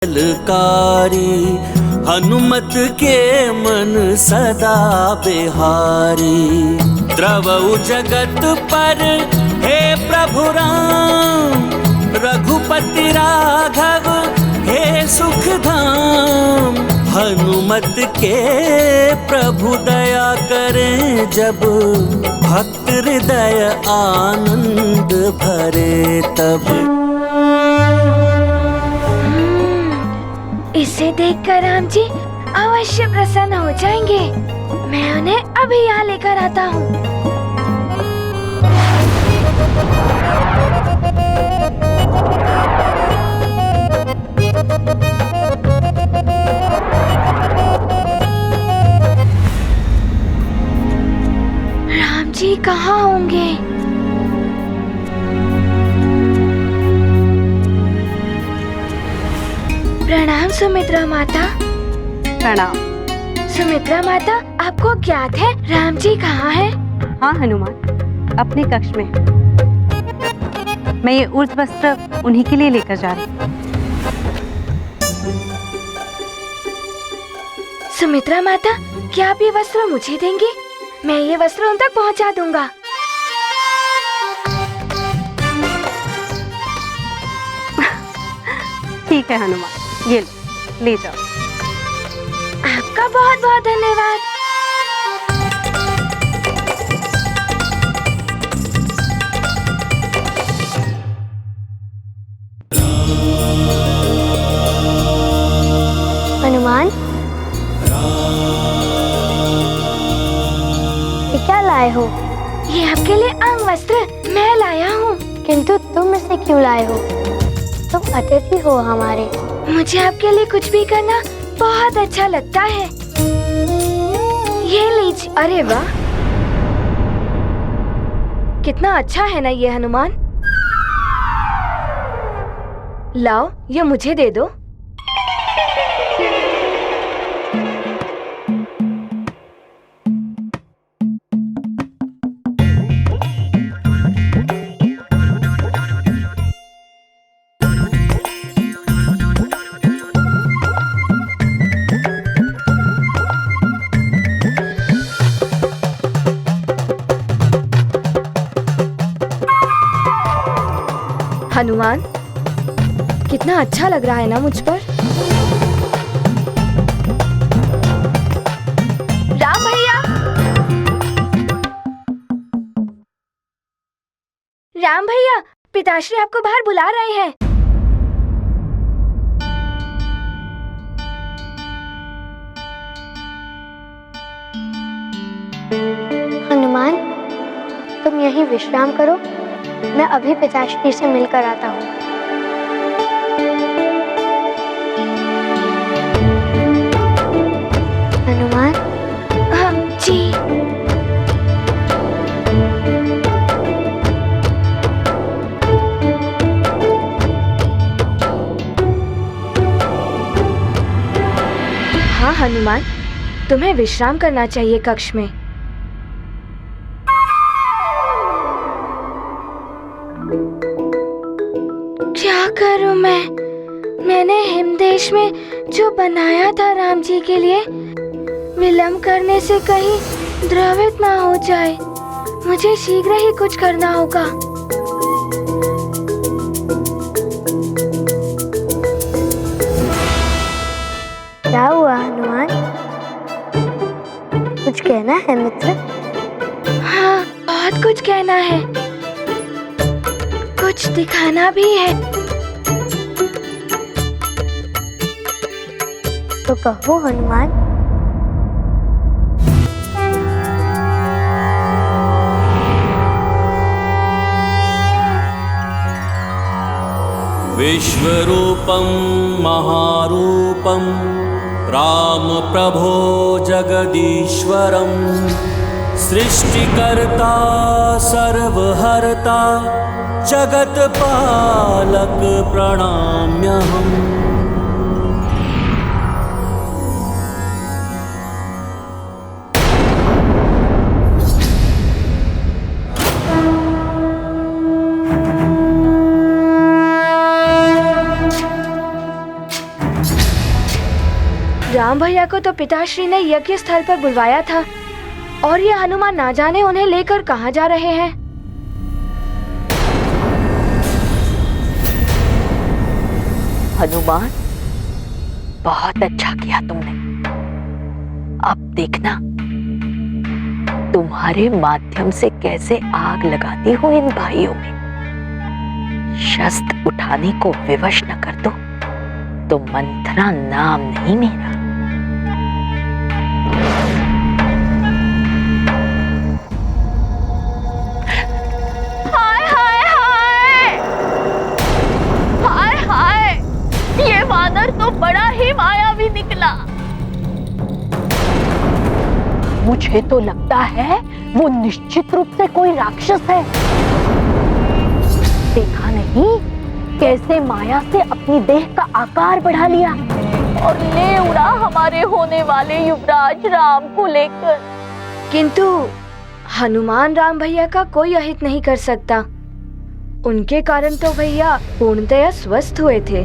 ललकारी हनुमत के मन सदा बिहारी। द्रवउ जगत पर हे प्रभु राम, रघुपति राघव हे सुख धाम। हनुमत के प्रभु दया करें जब, भक्त हृदय आनंद भरे तब। इसे देखकर राम जी अवश्य प्रसन्न हो जाएंगे। मैं उन्हें अभी यहाँ लेकर आता हूँ। राम जी कहाँ होंगे? प्रणाम सुमित्रा माता। प्रणाम। सुमित्रा माता, आपको ज्ञात है राम जी कहाँ हैं? हाँ हनुमान, अपने कक्ष में। मैं ये उर्ध वस्त्र उन्हीं के लिए लेकर जा रही हूँ। सुमित्रा माता, क्या आप ये वस्त्र मुझे देंगे? मैं ये वस्त्र उन तक पहुँचा दूंगा। ठीक है हनुमान, ये ले जाओ। आपका बहुत बहुत धन्यवाद। हनुमान, ये क्या लाए हो? ये आपके लिए अंग वस्त्र मैं लाया हूँ। किंतु तुम इसे क्यों लाए हो? तुम अतिथि हो हमारे। मुझे आपके लिए कुछ भी करना बहुत अच्छा लगता है। ये लीजिए। अरे वाह, कितना अच्छा है ना ये हनुमान। लाओ, ये मुझे दे दो। हनुमान, कितना अच्छा लग रहा है ना मुझ पर। राम भैया, राम भैया, पिताश्री आपको बाहर बुला रहे हैं। हनुमान, तुम यहीं विश्राम करो, मैं अभी पिताश्री से मिलकर आता हूँ। हनुमान। हाँ जी। हाँ हनुमान, तुम्हें विश्राम करना चाहिए कक्ष में। क्या करूं मैं? मैंने हिमदेश में जो बनाया था राम जी के लिए, विलंब करने से कहीं द्रवित ना हो जाए। मुझे शीघ्र ही कुछ करना होगा। क्या हुआ हनुमान? कुछ कहना है मित्र? हाँ, बहुत कुछ कहना है, कुछ दिखाना भी है। तो कहो हनुमान। विश्वरूपं महारूपं राम प्रभो जगदीश्वरं। सृष्टिकर्ता सर्वहर्ता जगत पालक प्रणम्यहम्। राम भैया को तो पिताश्री ने यज्ञ स्थल पर बुलवाया था, और ये हनुमान ना जाने उन्हें लेकर कहाँ जा रहे हैं। हनुमान, बहुत अच्छा किया तुमने। अब देखना तुम्हारे माध्यम से कैसे आग लगाती हूँ इन भाइयों में। शस्त्र उठाने को विवश न कर दो तो मंथरा नाम नहीं मेरा। हाय हाय हाय हाय हाय, ये वानर तो बड़ा ही मायावी निकला। मुझे तो लगता है वो निश्चित रूप से कोई राक्षस है। देखा नहीं कैसे माया से अपनी देह का आकार बढ़ा लिया और ले उड़ा हमारे होने वाले युवराज राम को लेकर। किंतु हनुमान राम भैया का कोई अहित नहीं कर सकता। उनके कारण तो भैया पूर्णतया स्वस्थ हुए थे।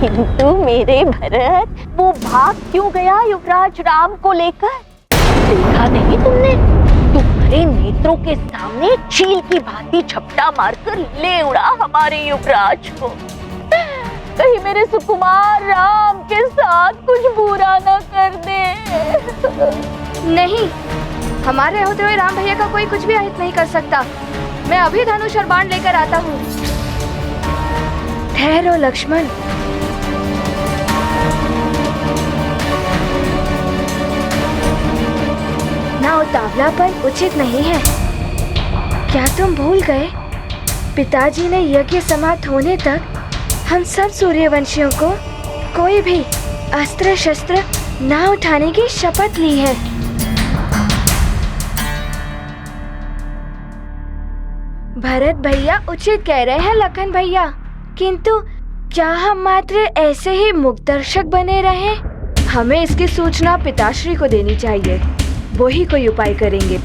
किंतु मेरे भरत, वो भाग क्यों गया युवराज राम को लेकर? देखा नहीं तुमने? तुम्हारे नेत्रों के सामने चील की भांति झपटा मारकर ले उड़ा हमारे युवराज को। कहीं मेरे सुकुमार राम के साथ कुछ बुरा न कर दे। नहीं, हमारे होते हुए राम भैया का कोई कुछ भी अहित नहीं कर सकता। मैं अभी धनुष और बाण लेकर आता हूँ। ठहरो लक्ष्मण। ना उतावलापन उचित नहीं है। क्या तुम भूल गए? पिताजी ने यज्ञ समाप्त होने तक हम सब सूर्यवंशियों को कोई भी अस्त्र शस्त्र ना उठाने की शपथ ली है। भरत भैया उचित कह रहे हैं लखन भैया, किंतु क्या हम मात्र ऐसे ही मुक्तदर्शक बने रहे? हमें इसकी सूचना पिताश्री को देनी चाहिए। वो ही कोई उपाय करेंगे।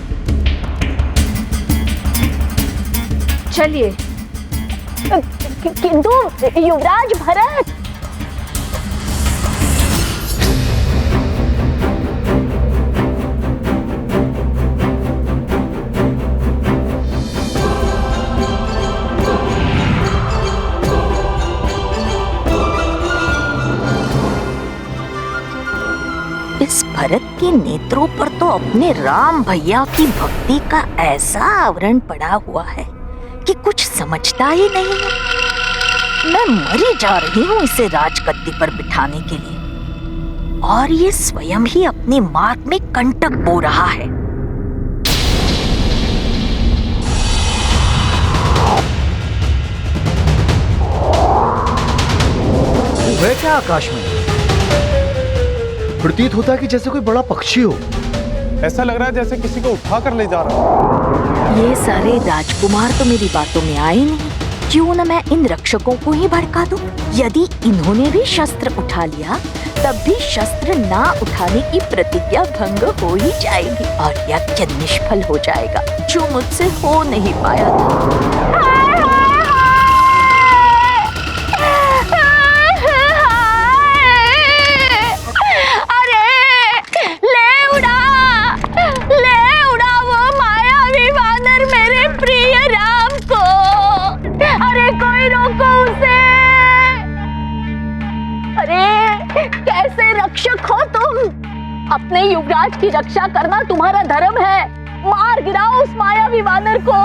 चलिए। किंतु युवराज भरत, इस भरत के नेत्रों पर तो अपने राम भैया की भक्ति का ऐसा आवरण पड़ा हुआ है कि कुछ समझता ही नहीं है। मैं मरी जा रही हूँ इसे राजगद्दी पर बिठाने के लिए, और ये स्वयं ही अपने मार्ग में कंटक बो रहा है। वो है क्या आकाश में? प्रतीत होता है कि जैसे कोई बड़ा पक्षी हो। ऐसा लग रहा है जैसे किसी को उठा कर ले जा रहा है। ये सारे राजकुमार तो मेरी बातों में आए नहीं। क्यों न मैं इन रक्षकों को ही भड़का दूं? यदि इन्होंने भी शस्त्र उठा लिया तब भी शस्त्र ना उठाने की प्रतिज्ञा भंग हो ही जाएगी और यज्ञ निष्फल हो जाएगा, जो मुझसे हो नहीं पाया था। रक्षक हो तुम, अपने युवराज की रक्षा करना तुम्हारा धर्म है। मार गिराओ उस मायावी वानर को।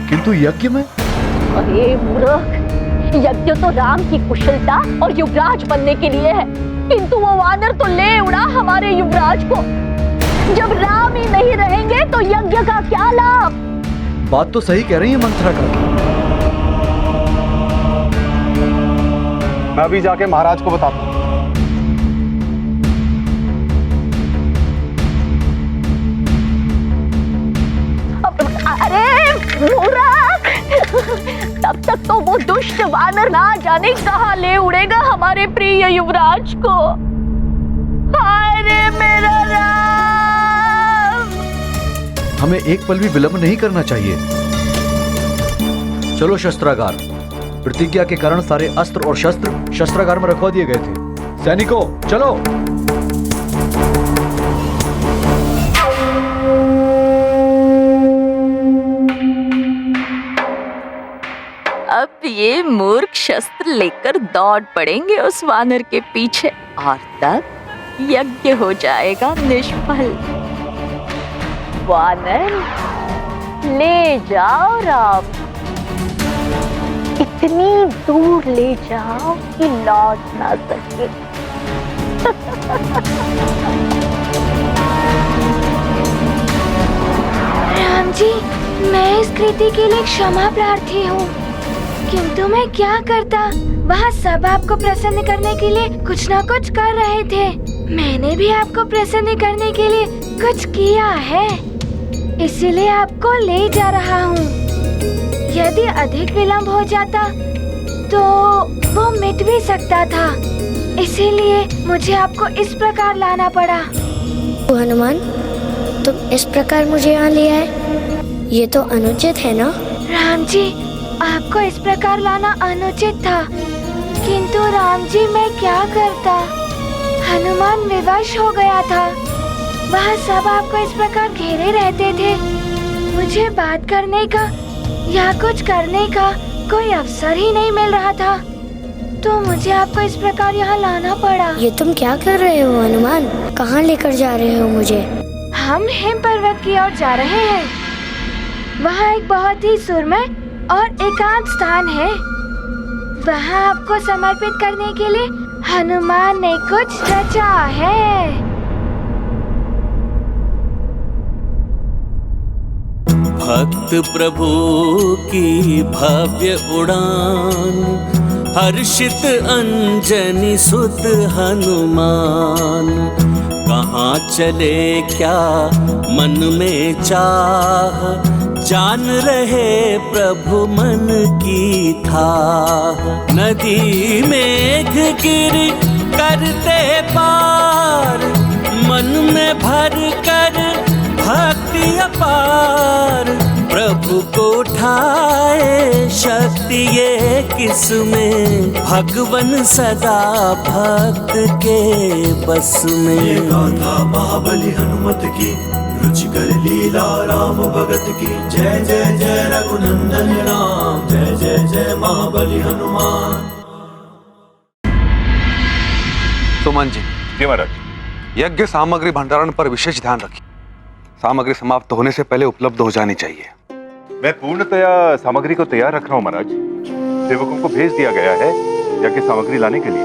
किंतु यज्ञ में? अरे मूर्ख, यज्ञ तो राम की कुशलता और युवराज बनने के लिए है, किंतु वो वानर तो ले उड़ा हमारे युवराज को। जब राम ही नहीं रहेंगे तो यज्ञ का क्या लाभ? बात तो सही कह रही है मंत्रा का। मैं अभी जाके महाराज को बताता हूँ। अरे मूर्ख, तब तक तो वो दुष्ट वानर ना जाने कहाँ ले उड़ेगा हमारे प्रिय युवराज को। हाय रे मेरा राम! हमें एक पल भी विलंब नहीं करना चाहिए। चलो शस्त्रागार, प्रतिज्ञा के कारण सारे अस्त्र और शस्त्र शस्त्रागार में रखवा दिए गए थे। सैनिकों, चलो। अब ये मूर्ख शस्त्र लेकर दौड़ पड़ेंगे उस वानर के पीछे और तब यज्ञ हो जाएगा निष्फल। वानर ले जाओ राम, इतनी दूर ले जाओ कि लौट ना सके। राम जी, मैं इस कृति के लिए क्षमा प्रार्थी हूँ, किंतु मैं क्या करता। वहाँ सब आपको प्रसन्न करने के लिए कुछ न कुछ कर रहे थे। मैंने भी आपको प्रसन्न करने के लिए कुछ किया है, इसीलिए आपको ले जा रहा हूँ। यदि अधिक विलंब हो जाता तो वो मिट भी सकता था, इसीलिए मुझे आपको इस प्रकार लाना पड़ा। तो हनुमान, तुम इस प्रकार मुझे यहाँ ले आए, ये तो अनुचित है ना? राम जी, आपको इस प्रकार लाना अनुचित था, किंतु राम जी मैं क्या करता। हनुमान विवश हो गया था। वहाँ सब आपको इस प्रकार घेरे रहते थे। मुझे बात करने का या कुछ करने का कोई अवसर ही नहीं मिल रहा था, तो मुझे आपको इस प्रकार यहाँ लाना पड़ा। ये तुम क्या कर रहे हो हनुमान? कहाँ लेकर जा रहे हो मुझे? हम हिम पर्वत की ओर जा रहे हैं। वहाँ एक बहुत ही सुरमय और एकांत स्थान है। वहाँ आपको समर्पित करने के लिए हनुमान ने कुछ रचा है। भक्त प्रभु की भव्य उड़ान, हर्षित अंजनी सुत हनुमान। कहाँ चले क्या मन में चाह, जान रहे प्रभु मन की थाह। नदी मेघ गिरी करते पार, मन में भर कर भक्ति अपार। प्रभु को उठाए शक्ति ये किसमें, भगवन सदा भक्त के बस में। ये गाथा महाबली हनुमत की, रुचिकर लीला राम भगत की। जय जय जय रघुनंदन राम, जय जय जय महाबली हनुमान। सुमन जी। जी महाराज। यज्ञ सामग्री भंडारण पर विशेष ध्यान रखिए। सामग्री समाप्त होने से पहले उपलब्ध हो जानी चाहिए। मैं पूर्णतया सामग्री को तैयार रख रहा हूँ महाराज। सेवकों को भेज दिया गया है यज्ञ सामग्री लाने के लिए।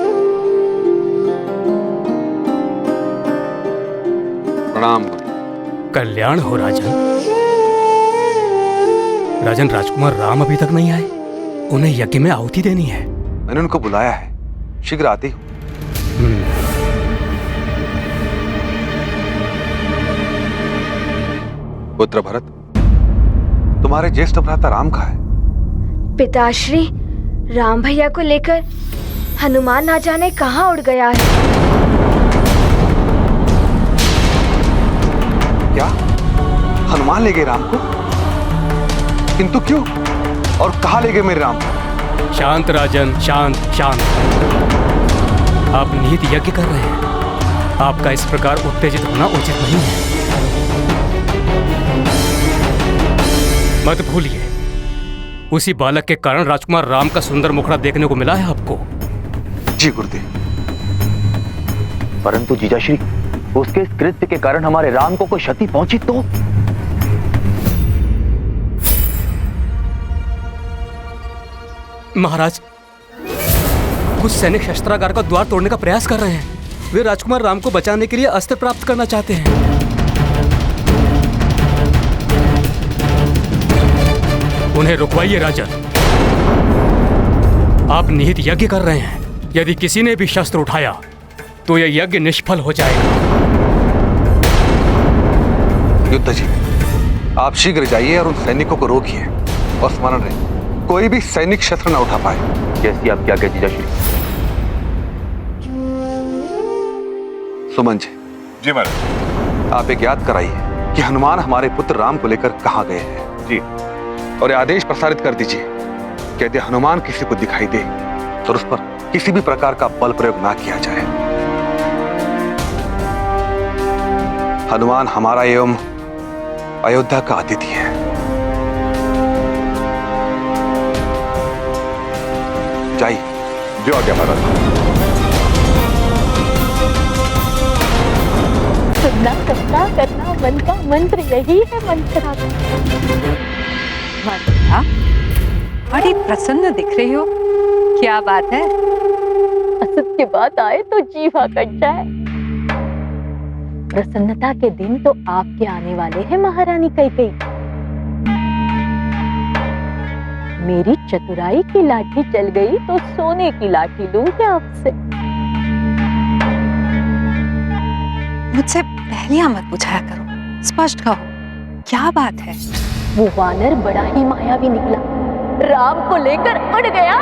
प्रणाम। कल्याण हो राजन। राजन, राजकुमार राम अभी तक नहीं आए, उन्हें यज्ञ में आहुति देनी है। मैंने उनको बुलाया है, शीघ्र आती हूँ। पुत्र भरत, तुम्हारे ज्येष्ठ भ्राता राम कहाँ है? पिताश्री, राम भैया को लेकर हनुमान ना जाने कहाँ उड़ गया है। क्या हनुमान ले गए राम को? किंतु क्यों और कहाँ ले गए मेरे राम को? शांत राजन, शांत शांत। आप निहित यज्ञ कर रहे हैं, आपका इस प्रकार उत्तेजित होना उचित नहीं है। मत भूलिए, उसी बालक के कारण राजकुमार राम का सुंदर मुखड़ा देखने को मिला है आपको। जी गुरुदेव। परंतु जीजाश्री, उसके इस कृत्य के कारण हमारे राम को कोई क्षति पहुंची तो? महाराज, कुछ सैनिक शस्त्रागार का द्वार तोड़ने का प्रयास कर रहे हैं। वे राजकुमार राम को बचाने के लिए अस्त्र प्राप्त करना चाहते हैं। उन्हें रुकवाइए राजन। आप निहित यज्ञ कर रहे हैं, यदि किसी ने भी शस्त्र उठाया तो यह यज्ञ निष्फल हो जाएगा। युद्ध जी, आप शीघ्र जाइए और उन सैनिकों को रोकिए और स्मरण रहे, कोई भी सैनिक शस्त्र न उठा पाए। जैसी आप क्या कहते जीजाश्री। सुमन जी। जी महाराज। आप एक याद कराइए कि हनुमान हमारे पुत्र राम को लेकर कहाँ गए हैं। जी। और ये आदेश प्रसारित कर दीजिए कि यदि हनुमान किसी को दिखाई दे तो उस पर किसी भी प्रकार का बल प्रयोग ना किया जाए। हनुमान हमारा एवं अयोध्या का अतिथि है। जाइए। जो आ गया महाराज। सुनना करना करना मन का मंत्र यही है मंत्रा का। मंत्रा, बड़ी प्रसन्न दिख रही हो, क्या बात है? असत के बाद आए तो जीवा कट जाए। प्रसन्नता के दिन तो आपके आने वाले हैं महारानी कैकेयी। मेरी चतुराई की लाठी चल गई तो सोने की लाठी लूंगी आपसे। मुझसे पहलियां मत पूछाया करो, स्पष्ट कहो, क्या बात है? वो वानर बड़ा ही मायावी निकला, राम को लेकर उड़ गया।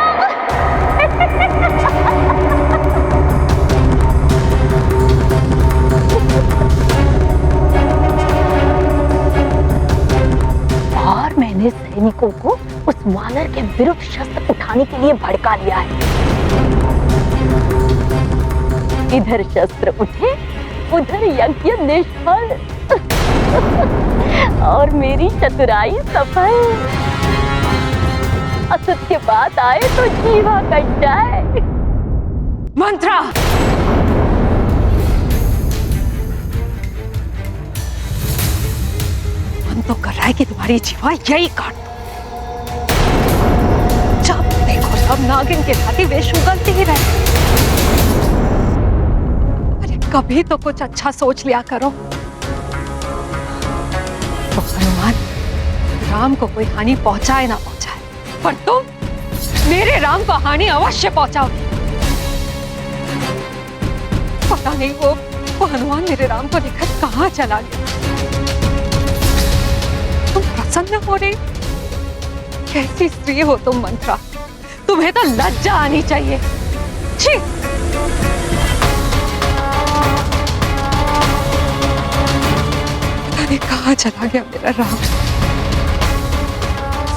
और मैंने सैनिकों को उस वानर के विरुद्ध शस्त्र उठाने के लिए भड़का लिया है। इधर शस्त्र उठे, उधर यज्ञ निष्फल और मेरी चतुराई सफल। असत के बाद आए तो जीवा कट जाए। मंत्रा, मन तो कर रहा है कि तुम्हारी जीवा यही काट दो। जब देखो सब नागिन के भांति वेश उगलते ही रहे। अरे कभी तो कुछ अच्छा सोच लिया करो। तो हनुमान राम को कोई हानि पहुंचाए ना पहुंचाए, पर तुम मेरे राम को हानि अवश्य पहुंचाओगे। पता नहीं वो हनुमान मेरे राम को लेकर कहां चला गया। तुम प्रसन्न हो रही? कैसी स्त्री हो तुम मंत्रा, तुम्हें तो लज्जा आनी चाहिए। छी! पता नहीं कहां चला गया मेरा राम।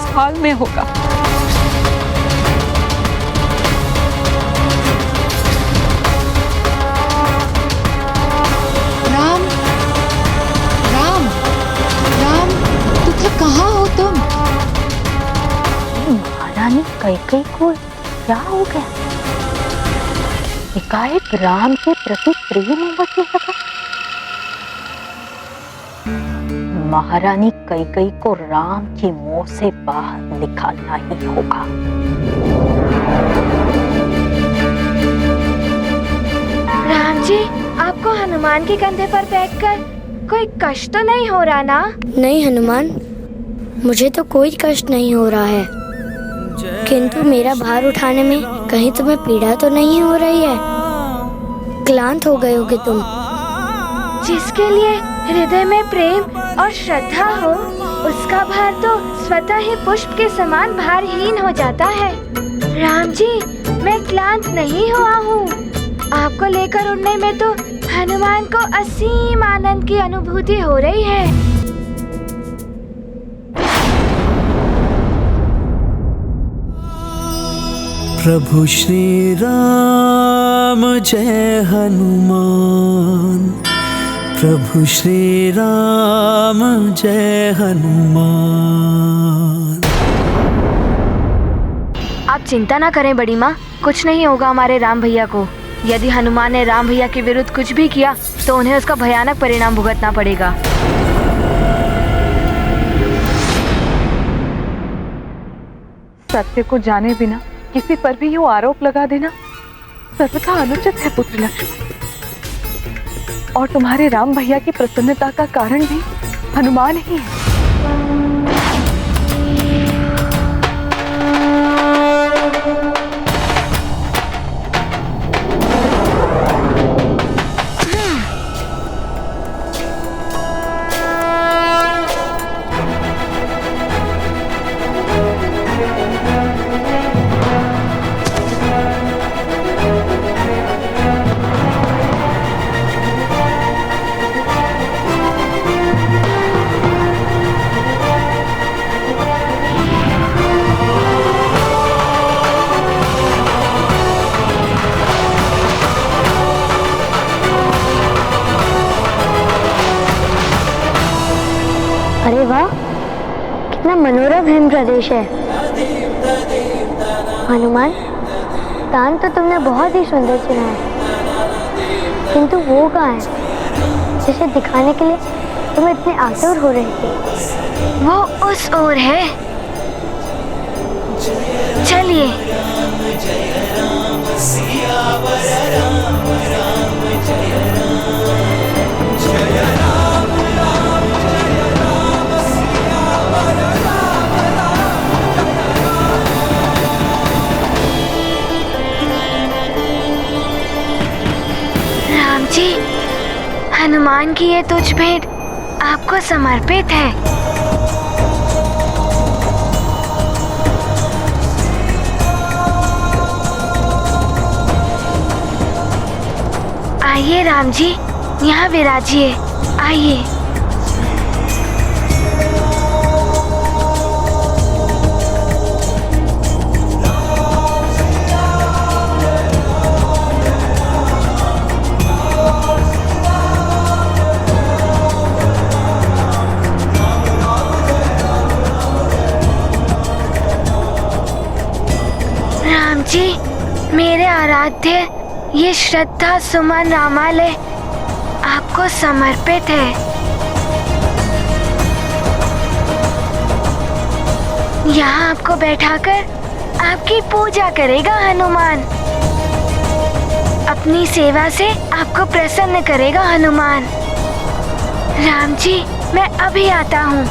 साल में होगा। राम, राम, राम, तुझे कहाँ हो तुम? महारानी कैकेयी को क्या हो गया? एकाएक राम के प्रति प्रेम उमड़ने लगा। महारानी कैकेयी को राम की मोह से बाहर निकालना ही होगा। राम जी, आपको हनुमान के कंधे पर बैठकर कोई कष्ट तो नहीं हो रहा ना? नहीं हनुमान, मुझे तो कोई कष्ट नहीं हो रहा है, किंतु मेरा भार उठाने में कहीं तुम्हें पीड़ा तो नहीं हो रही है? क्लांत हो गए होगे तुम। जिसके लिए हृदय में प्रेम और श्रद्धा हो, उसका भार तो स्वतः ही पुष्प के समान भारहीन हो जाता है। राम जी, मैं क्लांत नहीं हुआ हूँ। आपको लेकर उड़ने में तो हनुमान को असीम आनंद की अनुभूति हो रही है। प्रभु श्री राम जय हनुमान, प्रभु श्री राम जय हनुमान। आप चिंता ना करें बड़ी माँ, कुछ नहीं होगा हमारे राम भैया को। यदि हनुमान ने राम भैया के विरुद्ध कुछ भी किया तो उन्हें उसका भयानक परिणाम भुगतना पड़ेगा। सत्य को जाने बिना किसी पर भी यूं आरोप लगा देना सर्वथा अनुचित है पुत्र लक्ष्मण। और तुम्हारे राम भैया की प्रसन्नता का कारण भी हनुमान ही है। हिम प्रदेश है। हनुमान, दान तो तुमने बहुत ही सुंदर चुना है, किंतु वो कहाँ है जिसे दिखाने के लिए तुम इतने आतुर हो रहे थे? वो उस ओर है। चलिए। राम जी, हनुमान की ये तुझ भेंट आपको समर्पित है। आइए राम जी, यहाँ विराजिए। आइए। राम जी, मेरे आराध्य, ये श्रद्धा सुमन रामालय आपको समर्पित है। यहाँ आपको बैठाकर आपकी पूजा करेगा हनुमान। अपनी सेवा से आपको प्रसन्न करेगा हनुमान। राम जी, मैं अभी आता हूँ।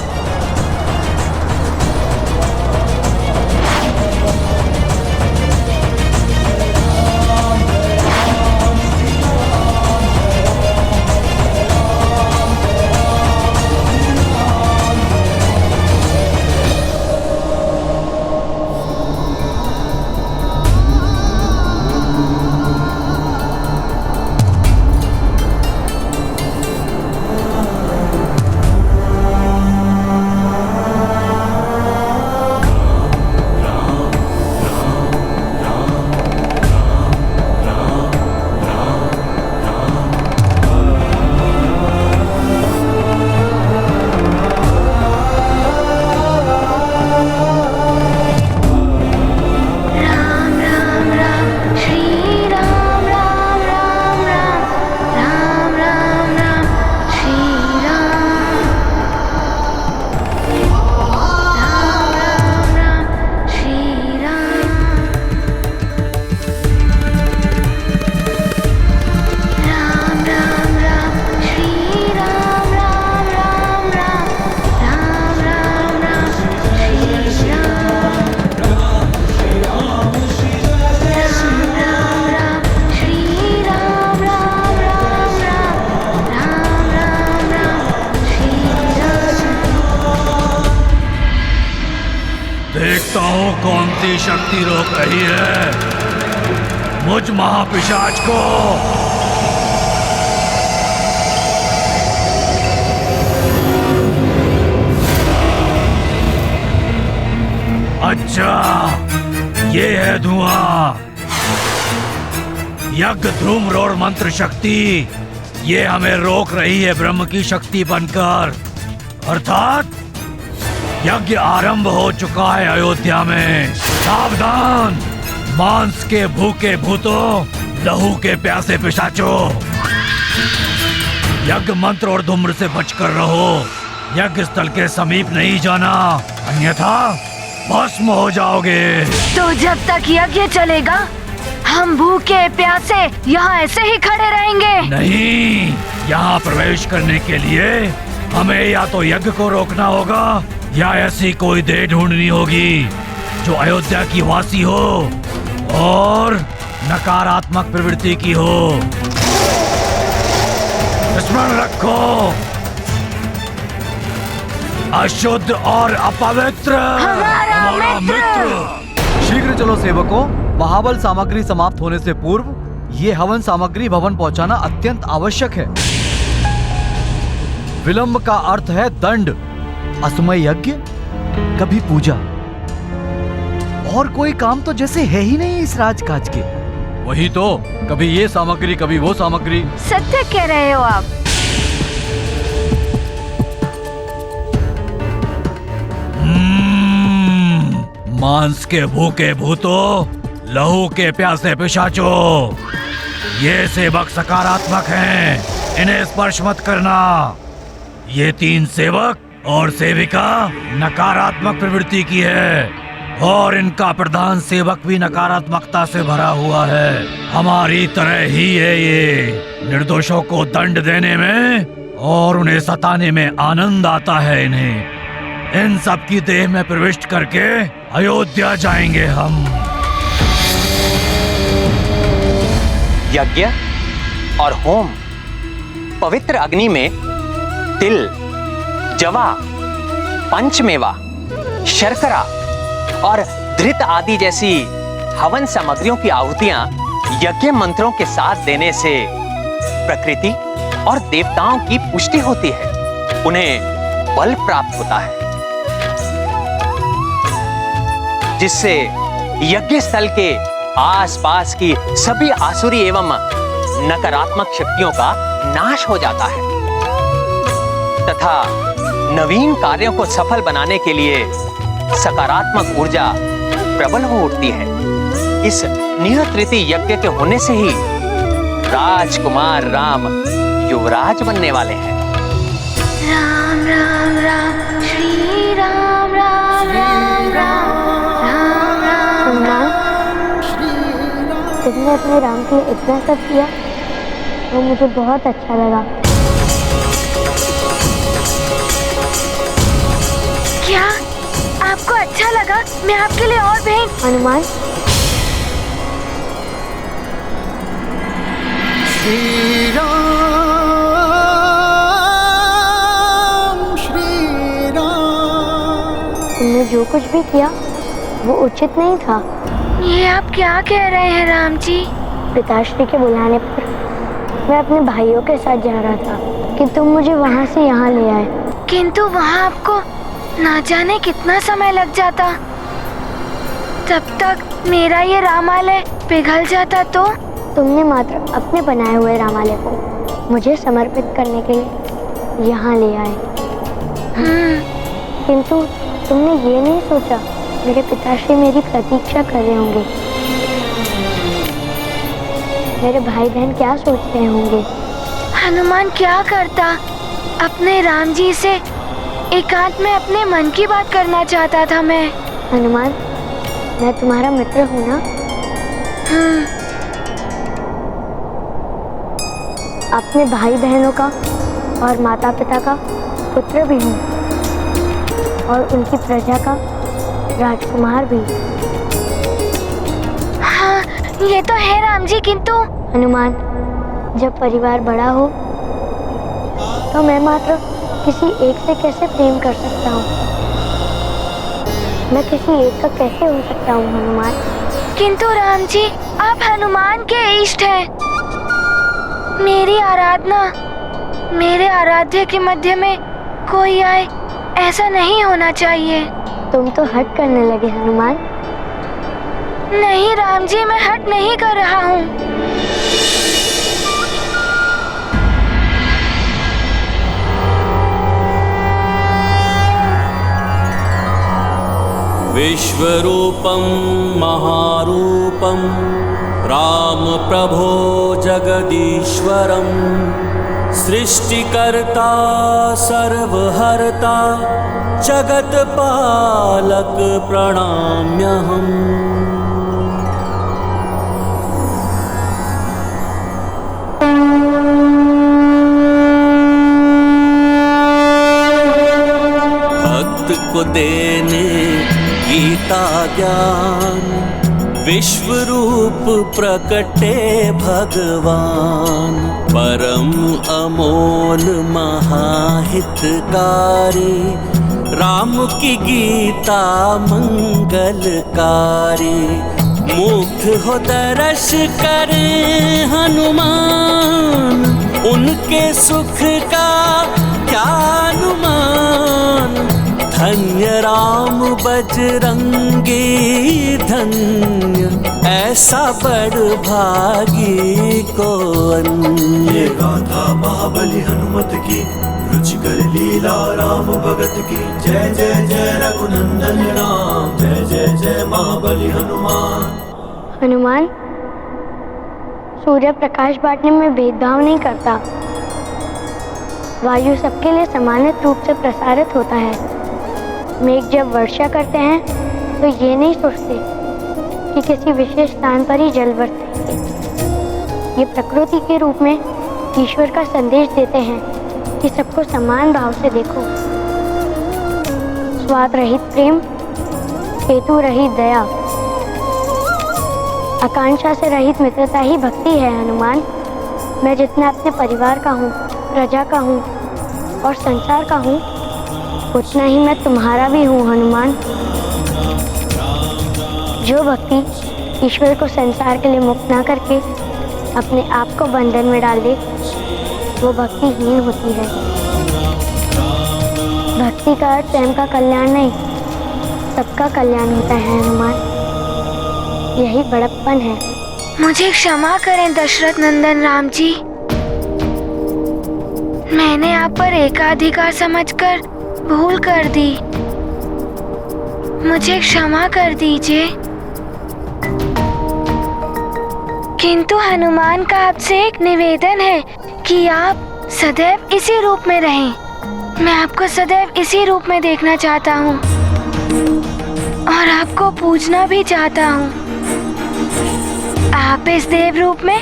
देखता हूँ कौन सी शक्ति रोक रही है मुझ महापिशाच को। अच्छा, ये है धुआं। यज्ञ ध्रुम रोड़ मंत्र शक्ति, ये हमें रोक रही है ब्रह्म की शक्ति बनकर। अर्थात यज्ञ आरंभ हो चुका है अयोध्या में। सावधान, मांस के भूखे भूतों, लहू के प्यासे पिशाचों। यज्ञ मंत्र और धूम्र से बचकर रहो। यज्ञ स्थल के समीप नहीं जाना, अन्यथा भस्म हो जाओगे। तो जब तक यज्ञ चलेगा हम भूखे प्यासे यहाँ ऐसे ही खड़े रहेंगे? नहीं, यहाँ प्रवेश करने के लिए हमें या तो यज्ञ को रोकना होगा या ऐसी कोई देह ढूंढनी होगी जो अयोध्या की वासी हो और नकारात्मक प्रवृत्ति की हो। स्मरण रखो, अशुद्ध और अपवित्र हमारा मित्र। शीघ्र चलो सेवकों, महाबल सामग्री समाप्त होने से पूर्व ये हवन सामग्री भवन पहुंचाना अत्यंत आवश्यक है। विलंब का अर्थ है दंड। असमय यज्ञ, कभी पूजा, और कोई काम तो जैसे है ही नहीं इस राजकाज के। वही तो, कभी ये सामग्री कभी वो सामग्री। सत्य कह रहे हो आप। मांस के भूखे भूतों, लहू के प्यासे पिशाचों, ये सेवक सकारात्मक हैं, इन्हें स्पर्श मत करना। ये 3 सेवक और सेविका नकारात्मक प्रवृत्ति की है और इनका प्रधान सेवक भी नकारात्मकता से भरा हुआ है। हमारी तरह ही है ये। निर्दोषों को दंड देने में और उन्हें सताने में आनंद आता है इन्हें। इन सब की देह में प्रविष्ट करके अयोध्या जाएंगे हम। यज्ञ और होम, पवित्र अग्नि में तिल, जवा, पंचमेवा, शर्करा और धृत आदि जैसी हवन सामग्रियों की आहुतियां यज्ञ मंत्रों के साथ देने से प्रकृति और देवताओं की पुष्टि होती है, उन्हें बल प्राप्त होता है, जिससे यज्ञ स्थल के आसपास की सभी आसुरी एवं नकारात्मक शक्तियों का नाश हो जाता है तथा नवीन कार्यों को सफल बनाने के लिए सकारात्मक ऊर्जा प्रबल हो उठती है। इस नियतृति यज्ञ के होने से ही राजकुमार राम युवराज बनने वाले हैं। राम राम राम श्री राम राम राम राम राम राम। तुमने अपने राम के लिए इतना सब किया, वो मुझे बहुत अच्छा लगा। क्या आपको अच्छा लगा? मैं आपके लिए और भेंट। हनुमान, श्री राम श्री राम। तुमने जो कुछ भी किया वो उचित नहीं था। ये आप क्या कह रहे हैं राम जी? पिताश्री के बुलाने पर मैं अपने भाइयों के साथ जा रहा था कि तुम मुझे वहाँ से यहाँ ले आए। किंतु वहाँ आपको ना जाने कितना समय लग जाता। तब तक मेरा ये रामालय पिघल जाता तो? तुमने मात्र अपने बनाए हुए रामालय को मुझे समर्पित करने के लिए यहाँ ले आए। किंतु तुमने ये नहीं सोचा मेरे पिताश्री मेरी प्रतीक्षा कर रहे होंगे, मेरे भाई बहन क्या सोच रहे होंगे। हनुमान क्या करता? अपने राम जी से एकांत में अपने मन की बात करना चाहता था मैं। हनुमान, मैं तुम्हारा मित्र हूँ ना? अपने भाई बहनों का और माता पिता का पुत्र भी हूँ और उनकी प्रजा का राजकुमार भी। हाँ, ये तो है राम जी, किंतु हनुमान, जब परिवार बड़ा हो तो मैं मात्र किसी एक से कैसे प्रेम कर सकता हूँ? मैं किसी एक का कैसे हो सकता हूँ हनुमान? किंतु राम जी, आप हनुमान के इष्ट हैं। मेरी आराधना, मेरे आराध्य के मध्य में कोई आए, ऐसा नहीं होना चाहिए। तुम तो हट करने लगे हनुमान। नहीं राम जी, मैं हट नहीं कर रहा हूँ। विश्वरूपं महारूपं राम प्रभो जगदीश्वरं सृष्टिकर्ता सर्वहर्ता जगत्पालक प्रणम्यहम्। भक्त को देने गीता ज्ञान विश्व रूप प्रकटे भगवान। परम अमोल महाहितकारी राम की गीता मंगलकारी। मुग्ध हो दर्श करें हनुमान, उनके सुख का क्या अनुमान। धन्य राम बजरंगी धन्य, ऐसा बड़ भागी कौन। ये गाथा महाबली हनुमत की, रुचिकर लीला राम भगत की। जय जय जय रघुनंदन राम, जय जय जय महाबली हनुमान। हनुमान, सूर्य प्रकाश बांटने में भेदभाव नहीं करता। वायु सबके लिए समानित रूप से प्रसारित होता है। मेघ जब वर्षा करते हैं तो ये नहीं सोचते कि किसी विशेष स्थान पर ही जल बरसेंगे। ये प्रकृति के रूप में ईश्वर का संदेश देते हैं कि सबको समान भाव से देखो। स्वार्थ रहित प्रेम, हेतु रहित दया, आकांक्षा से रहित मित्रता ही भक्ति है। हनुमान, मैं जितना अपने परिवार का हूँ, प्रजा का हूँ और संसार का हूँ, उतना ही मैं तुम्हारा भी हूँ। हनुमान, जो भक्ति ईश्वर को संसार के लिए मुक्त ना करके अपने आप को बंधन में डाल दे, वो भक्तिहीन होती है। भक्ति का अर्थ स्वयं का कल्याण नहीं, सबका कल्याण होता है। हनुमान, यही बड़प्पन है। मुझे क्षमा करें दशरथ नंदन राम जी। मैंने आप पर एकाधिकार समझकर भूल कर दी। मुझे क्षमा कर दीजिए। किंतु हनुमान का आपसे एक निवेदन है कि आप सदैव इसी रूप में रहें। मैं आपको सदैव इसी रूप में देखना चाहता हूँ और आपको पूजना भी चाहता हूँ। आप इस देव रूप में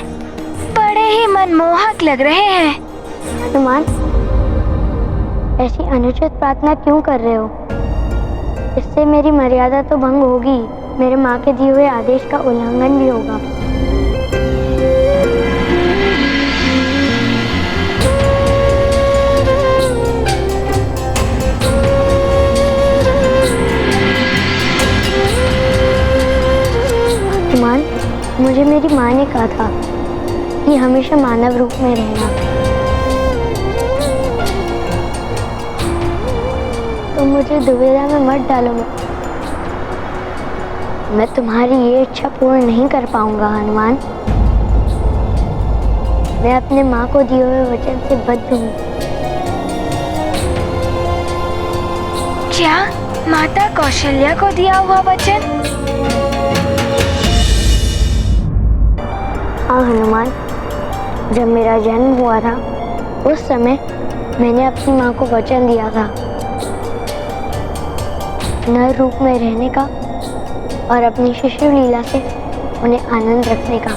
बड़े ही मनमोहक लग रहे हैं। हनुमान, ऐसी अनुचित प्रार्थना क्यों कर रहे हो? इससे मेरी मर्यादा तो भंग होगी, मेरे माँ के दिए हुए आदेश का उल्लंघन भी होगा। हनुमान, मुझे मेरी माँ ने कहा था कि हमेशा मानव रूप में रहना। तो मुझे दुविधा में मत डालो। मैं तुम्हारी ये इच्छा पूर्ण नहीं कर पाऊंगा। हनुमान, मैं अपने माँ को दिए हुए वचन से बद्ध हूँ। क्या माता कौशल्या को दिया हुआ वचन? हाँ हनुमान, जब मेरा जन्म हुआ था उस समय मैंने अपनी माँ को वचन दिया था नर रूप में रहने का और अपनी शिशु लीला से उन्हें आनंद रखने का।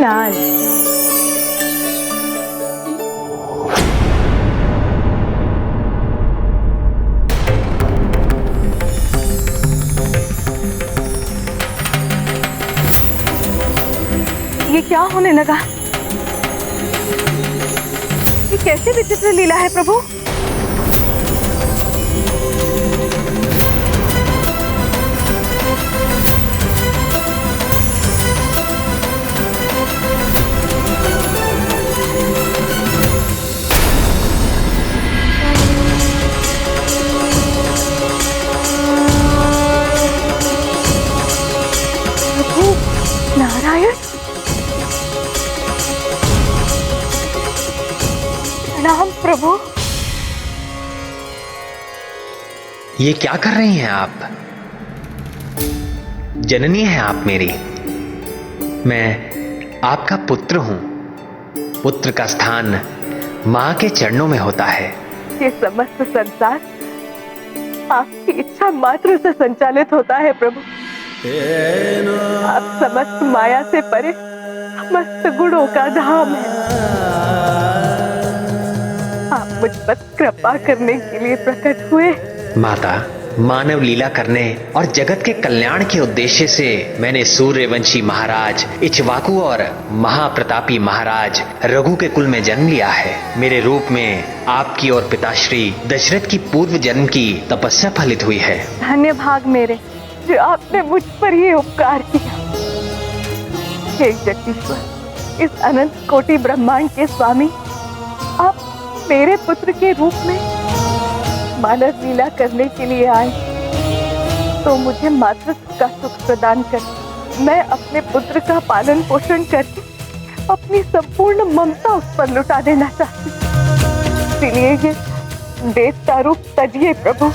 लाल, ये क्या होने लगा? ये कैसी विचित्र लीला है प्रभु? नारायण, प्रणाम प्रभु। ये क्या कर रही हैं आप? जननी हैं आप मेरी। मैं आपका पुत्र हूं। पुत्र का स्थान मां के चरणों में होता है। ये समस्त संसार आपकी इच्छा मात्र से संचालित होता है प्रभु। आप समस्त माया से परे समस्त गुणों का धाम है। आप मुझ पर कृपा करने के लिए प्रकट हुए। माता, मानव लीला करने और जगत के कल्याण के उद्देश्य से मैंने सूर्यवंशी महाराज इक्ष्वाकु और महाप्रतापी महाराज रघु के कुल में जन्म लिया है। मेरे रूप में आपकी और पिताश्री दशरथ की पूर्व जन्म की तपस्या फलित हुई है। धन्य भाग मेरे जो आपने मुझ पर ये उपकार किया। हे जगदीश्वर, इस अनंत कोटि ब्रह्मांड के स्वामी, आप मेरे पुत्र के रूप में मानव लीला करने के लिए आए तो मुझे मातृत्व का सुख प्रदान कर मैं अपने पुत्र का पालन पोषण करके अपनी संपूर्ण ममता उस पर लुटा देना चाहती। इसलिए ये देवता रूप तजिए प्रभु,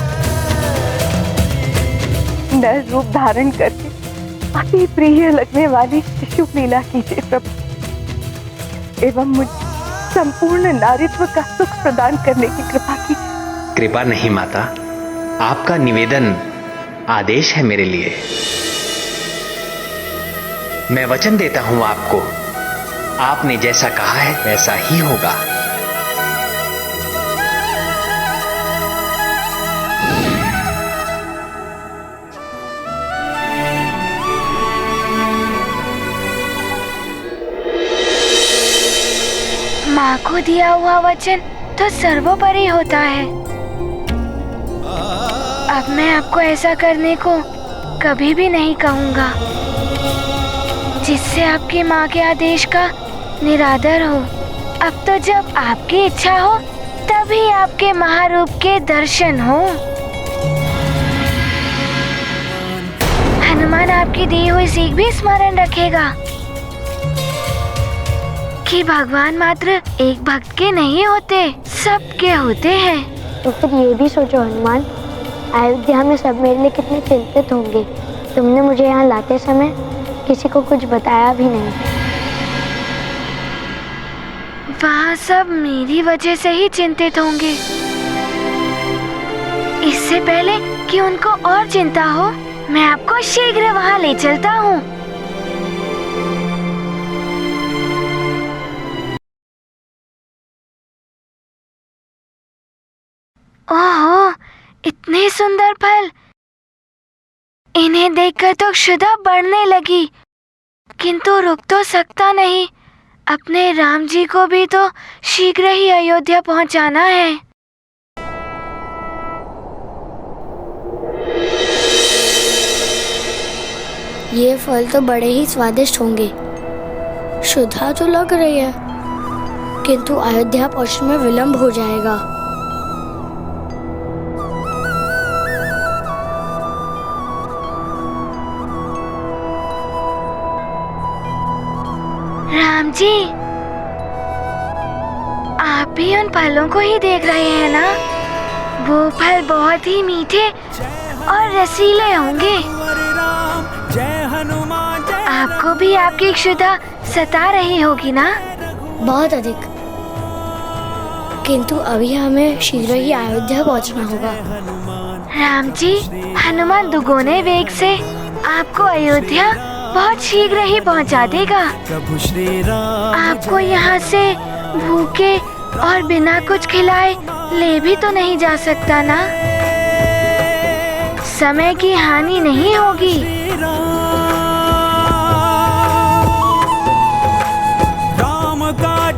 नर रूप धारण करके अति प्रिय लगने वाली शिशु लीला कीजिए प्रभु, एवं मुझे संपूर्ण नारीत्व का सुख प्रदान करने की कृपा कीजिए। कृपा नहीं माता, आपका निवेदन आदेश है मेरे लिए। मैं वचन देता हूं आपको, आपने जैसा कहा है वैसा ही होगा। माँ को दिया हुआ वचन तो सर्वोपरि होता है। अब मैं आपको ऐसा करने को कभी भी नहीं कहूँगा जिससे आपकी माँ के आदेश का निरादर हो। अब तो जब आपकी इच्छा हो तभी आपके महारूप के दर्शन हो। हनुमान आपकी दी हुई सीख भी स्मरण रखेगा कि भगवान मात्र एक भक्त के नहीं होते, सबके होते हैं। तो फिर ये भी सोचो हनुमान, अयोध्या में सब मेरे लिए कितने चिंतित होंगे। तुमने मुझे यहाँ लाते समय किसी को कुछ बताया भी नहीं। वहाँ सब मेरी वजह से ही चिंतित होंगे। इससे पहले कि उनको और चिंता हो, मैं आपको शीघ्र वहाँ ले चलता हूँ। ओहो, इतने सुंदर फल! इन्हें देखकर तो क्षुधा बढ़ने लगी, किंतु रुक तो सकता नहीं। अपने राम जी को भी तो शीघ्र ही अयोध्या पहुंचाना है। ये फल तो बड़े ही स्वादिष्ट होंगे। क्षुधा तो लग रही है, किंतु अयोध्या पहुंचने में विलंब हो जाएगा। राम जी, आप भी उन फलों को ही देख रहे हैं ना? वो फल बहुत ही मीठे और रसीले होंगे। आपको भी आपकी क्षुधा सता रही होगी ना? बहुत अधिक, किंतु अभी हमें शीघ्र ही अयोध्या पहुंचना होगा। राम जी, हनुमान दुगुने वेग से आपको अयोध्या बहुत शीघ्र ही पहुंचा देगा। आपको यहाँ से भूखे और बिना कुछ खिलाए ले भी तो नहीं जा सकता ना? समय की हानि नहीं होगी।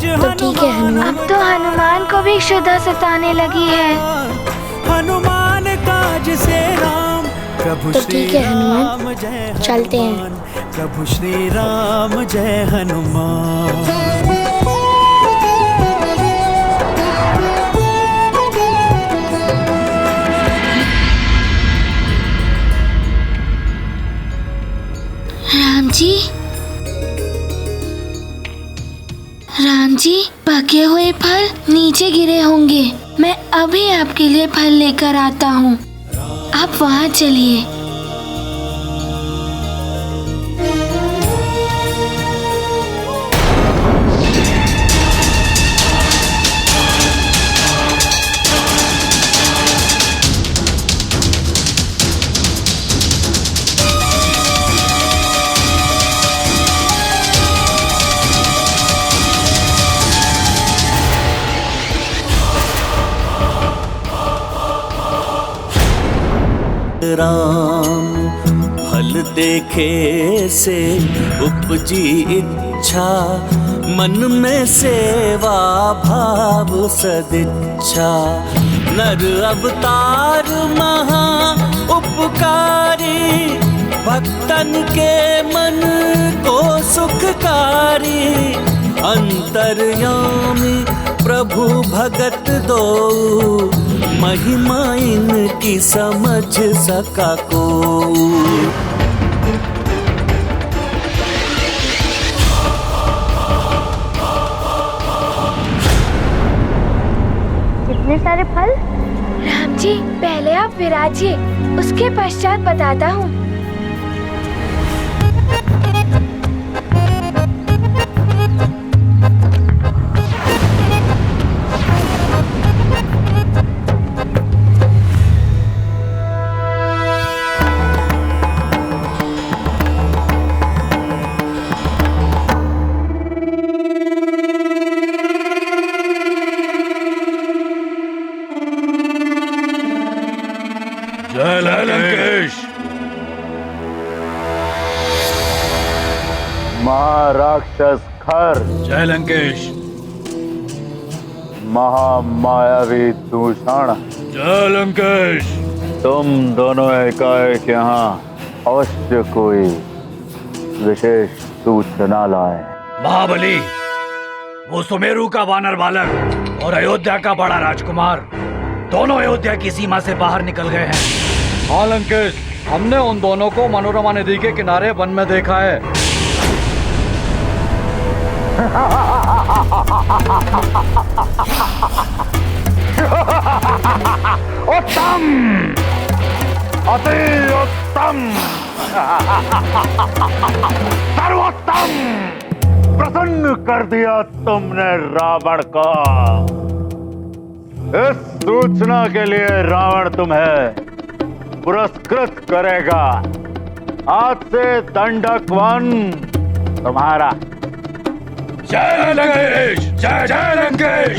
तो ठीक है हनुमान। अब तो हनुमान को भी क्षुधा सताने लगी है। हनुमान काज से राम, प्रभु तो ठीक है हनुमान, चलते हैं। प्रभु श्री राम जय हनुमान। राम जी, पके हुए फल नीचे गिरे होंगे। मैं अभी आपके लिए फल लेकर आता हूँ। आप वहाँ चलिए। राम। फल देखे से उपजी इच्छा, मन में सेवा भाव सदिच्छा। नर अवतार महा उपकारी, भक्तन के मन को सुखकारी। अंतर्यामी प्रभु भगत दो, महिमा इनकी समझ सका को। इतने सारे फल? राम जी, पहले आप विराजिए, उसके पश्चात बताता हूँ। जय लंकेश। महाराक्षस खर। जय लंकेश। महामायावी दूषण। जय लंकेश। तुम दोनों एकाएक यहाँ अवश्य कोई विशेष सूचना लाए। महाबली, वो सुमेरु का वानर बालक और अयोध्या का बड़ा राजकुमार दोनों अयोध्या की सीमा से बाहर निकल गए हैं। हाँ लंकेश, हमने उन दोनों को मनोरमा नदी के किनारे वन में देखा है। उत्तम, अति उत्तम, सर्वोत्तम। प्रसन्न कर दिया तुमने रावण को। इस सूचना के लिए रावण तुम्हें पुरस्कृत करेगा। आज से दंडक वन तुम्हारा। जय लंकेश। जय जय लंकेश।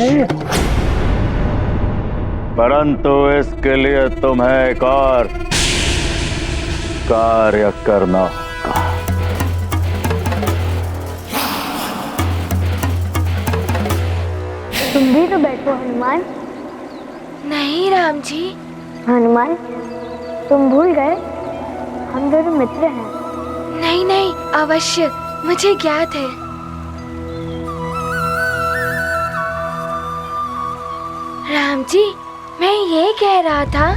परंतु इसके लिए तुम्हें एक और कार्य करना होगा। तुम भी तो बैठो हनुमान। नहीं राम जी। हनुमान, तुम भूल गए हम दोनों मित्र हैं। नहीं नहीं, अवश्य, मुझे ज्ञात है। राम जी, मैं ये कह रहा था,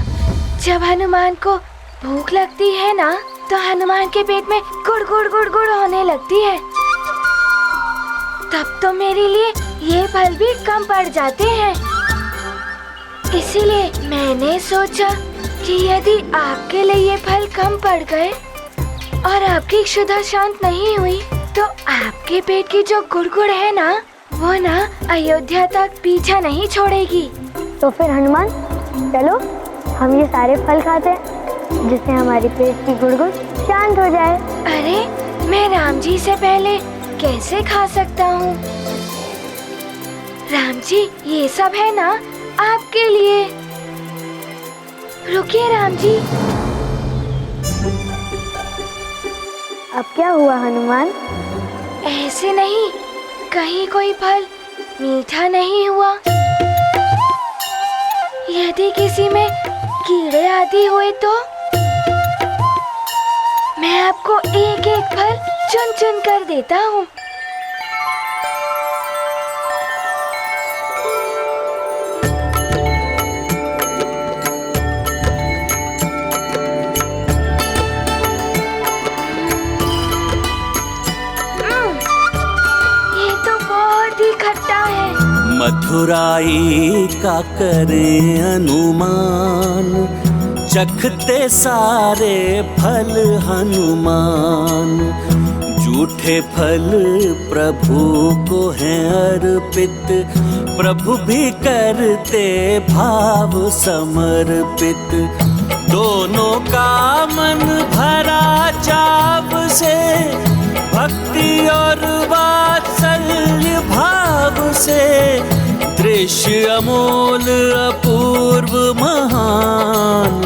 जब हनुमान को भूख लगती है ना, तो हनुमान के पेट में गुड़ गुड़ गुड़ गुड़ होने लगती है। तब तो मेरे लिए ये फल भी कम पड़ जाते हैं। इसीलिए मैंने सोचा कि यदि आपके लिए ये फल कम पड़ गए और आपकी क्षुधा शांत नहीं हुई, तो आपके पेट की जो गुड़गुड़ है ना, वो ना अयोध्या तक पीछा नहीं छोड़ेगी। तो फिर हनुमान, चलो हम ये सारे फल खाते हैं, जिससे हमारी पेट की गुड़गुड़ शांत हो जाए। अरे, मैं राम जी से पहले कैसे खा सकता हूँ? राम जी, ये सब है ना आपके लिए। रुकिए राम जी। अब क्या हुआ हनुमान? ऐसे नहीं, कहीं कोई फल मीठा नहीं हुआ? यदि किसी में कीड़े आदि हुए तो? मैं आपको एक एक फल चुन चुन कर देता हूँ। मथुराई का करे अनुमान, चखते सारे फल हनुमान। झूठे फल प्रभु को हैं अर्पित, प्रभु भी करते भाव समर्पित। दोनों का मन भरा चाव से, भक्ति और वात्सल्य भाव से। दृश्य अमोल अपूर्व महान,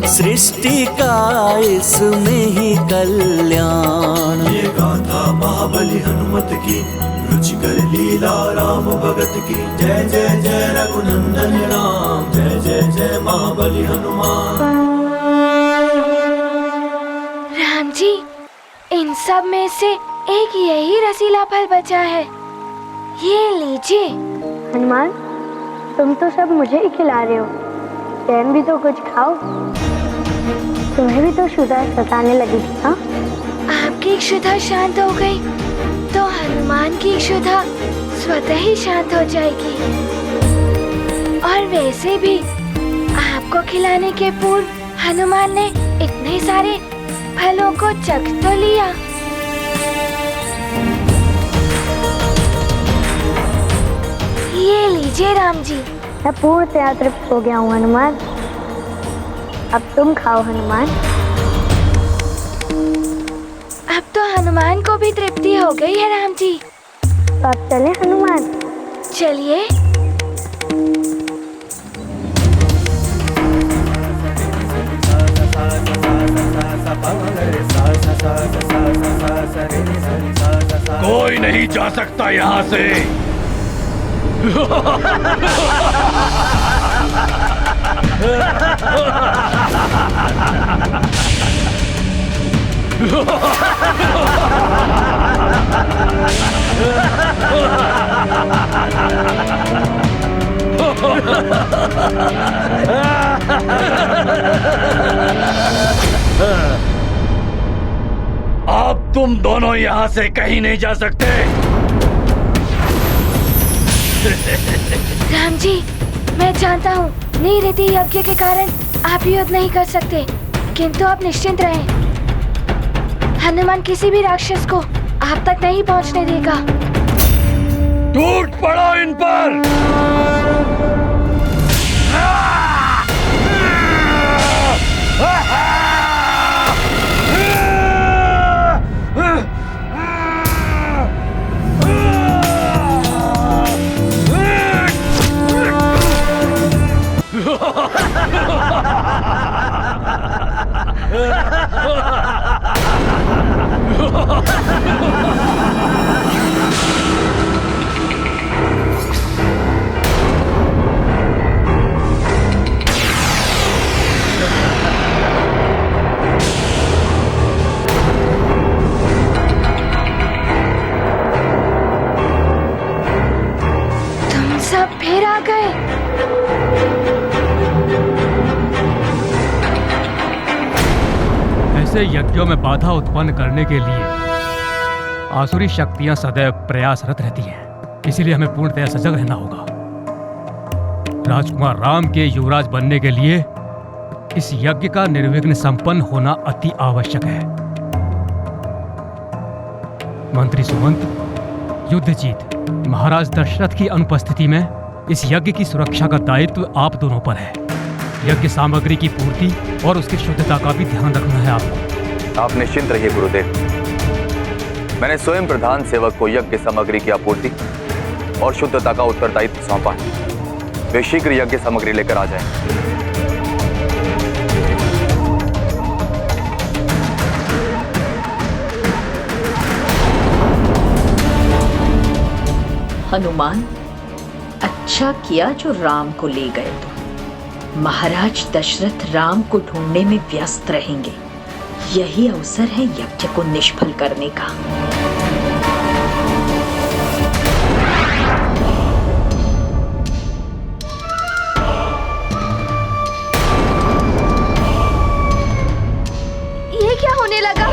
सृष्टि का इसमें ही कल्याण। ये गाथा महाबली हनुमत की, रुचिकर लीला राम भगत की। जय जय जय रघुनंदन राम, जय जय जय महाबली हनुमान। राम जी, इन सब में से एक यही रसीला फल बचा है, ये लीजिए। हनुमान, तुम तो सब मुझे ही खिला रहे हो, स्वयं भी तो कुछ खाओ। तुम्हें भी तो क्षुधा सताने लगी थी। हाँ, आपकी क्षुधा शांत हो गई तो हनुमान की क्षुधा स्वतः ही शांत हो जाएगी। और वैसे भी आपको खिलाने के पूर्व हनुमान ने इतने सारे फलों को चख तो लिया। ये लीजिए राम जी। मैं पूर्णतया तृप्त हो गया हूँ हनुमान। अब तुम खाओ हनुमान। अब तो हनुमान को भी तृप्ति हो गई है राम जी। तो अब चले हनुमान। चलिए। कोई नहीं जा सकता यहाँ से। अब तुम दोनों यहाँ से कहीं नहीं जा सकते। राम जी, मैं जानता हूँ नीति यज्ञ के कारण आप युद्ध नहीं कर सकते, किंतु आप निश्चिंत रहें। हनुमान किसी भी राक्षस को आप तक नहीं पहुँचने देगा। टूट पड़ो इन पर। तुम सब फिर आ गए। ऐसे यज्ञों में बाधा उत्पन्न करने के लिए आसुरी शक्तियां सदैव प्रयासरत रहती हैं। इसीलिए हमें पूर्णतया सजग रहना होगा। राजकुमार राम के युवराज बनने के लिए इस यज्ञ का निर्विघ्न संपन्न होना अति आवश्यक है। मंत्री सुमंत, युद्धजीत, महाराज दशरथ की अनुपस्थिति में इस यज्ञ की सुरक्षा का दायित्व आप दोनों पर है। यज्ञ सामग्री की पूर्ति और उसकी शुद्धता का भी ध्यान रखना है आपको। आप निश्चिंत रहिए गुरुदेव। मैंने स्वयं प्रधान सेवक को यज्ञ सामग्री की आपूर्ति और शुद्धता का उत्तरदायित्व सौंपा है। वे शीघ्र यज्ञ सामग्री लेकर आ जाएं। हनुमान, अच्छा किया जो राम को ले गए। तो महाराज दशरथ राम को ढूंढने में व्यस्त रहेंगे। यही अवसर है यज्ञ को निष्फल करने का। ये क्या होने लगा?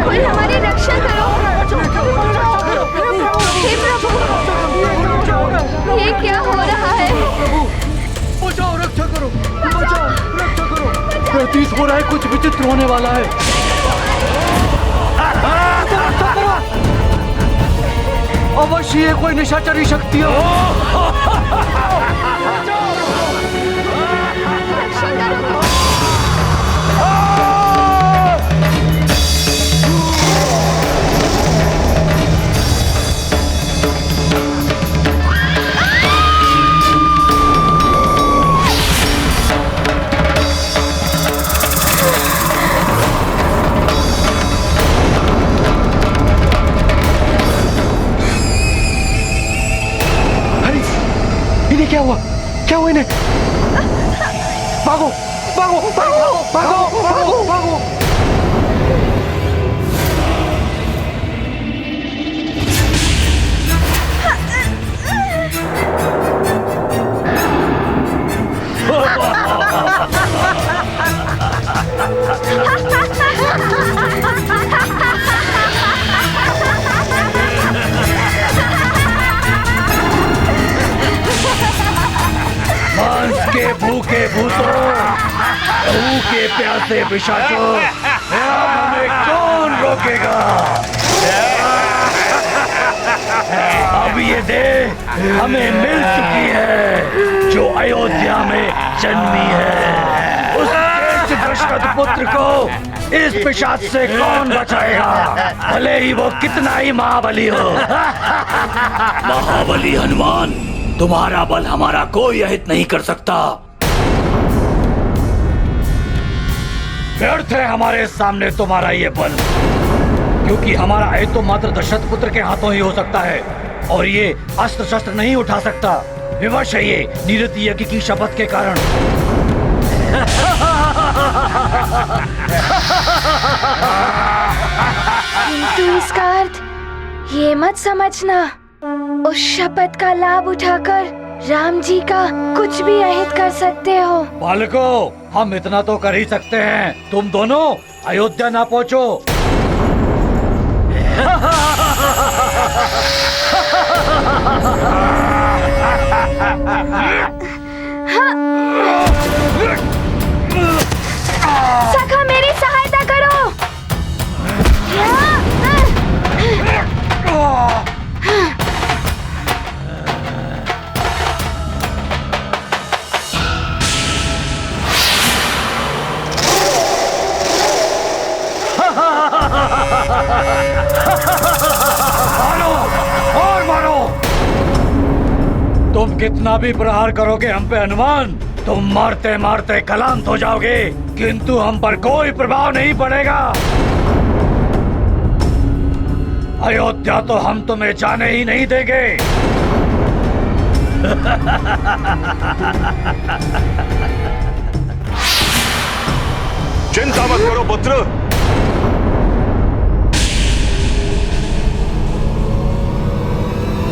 कोई हमारी रक्षा करो। हे प्रभु, ये क्या हो रहा है? बचाओ, रक्षा करो, बचाओ, रक्षा करो। प्रतीत हो रहा है कुछ विचित्र होने वाला है। अवश्य ये कोई निशाचरी शक्ति हो। मैंने। भागो भागो भागो भागो भागो भागो। मांस के भूखे भूतों, लहू के प्यासे पिशाचों, अब हमें कौन रोकेगा? अब ये देह हमें मिल चुकी है जो अयोध्या में जन्मी है। उस श्रेष्ठ दशरथ पुत्र को इस पिशाच से कौन बचाएगा, भले ही वो कितना ही महाबली हो। महाबली हनुमान, तुम्हारा बल हमारा कोई अहित नहीं कर सकता। व्यर्थ है हमारे सामने तुम्हारा ये बल, क्योंकि हमारा अहित तो मात्र दशरथ पुत्र के हाथों ही हो सकता है, और ये अस्त्र शस्त्र नहीं उठा सकता। विवश है ये नीरद यज्ञ की शपथ के कारण। किंतु इसका अर्थ ये मत समझना उस शपथ का लाभ उठाकर राम जी का कुछ भी अहित कर सकते हो। बालकों, हम इतना तो कर ही सकते हैं, तुम दोनों अयोध्या ना पहुंचो। सखा, मेरी सहायता करो। मारो और मारो। तुम कितना भी प्रहार करोगे हम पे हनुमान, तुम मारते मारते क्लांत हो जाओगे, किंतु हम पर कोई प्रभाव नहीं पड़ेगा। अयोध्या तो हम तुम्हें जाने ही नहीं देंगे। चिंता मत करो पुत्र,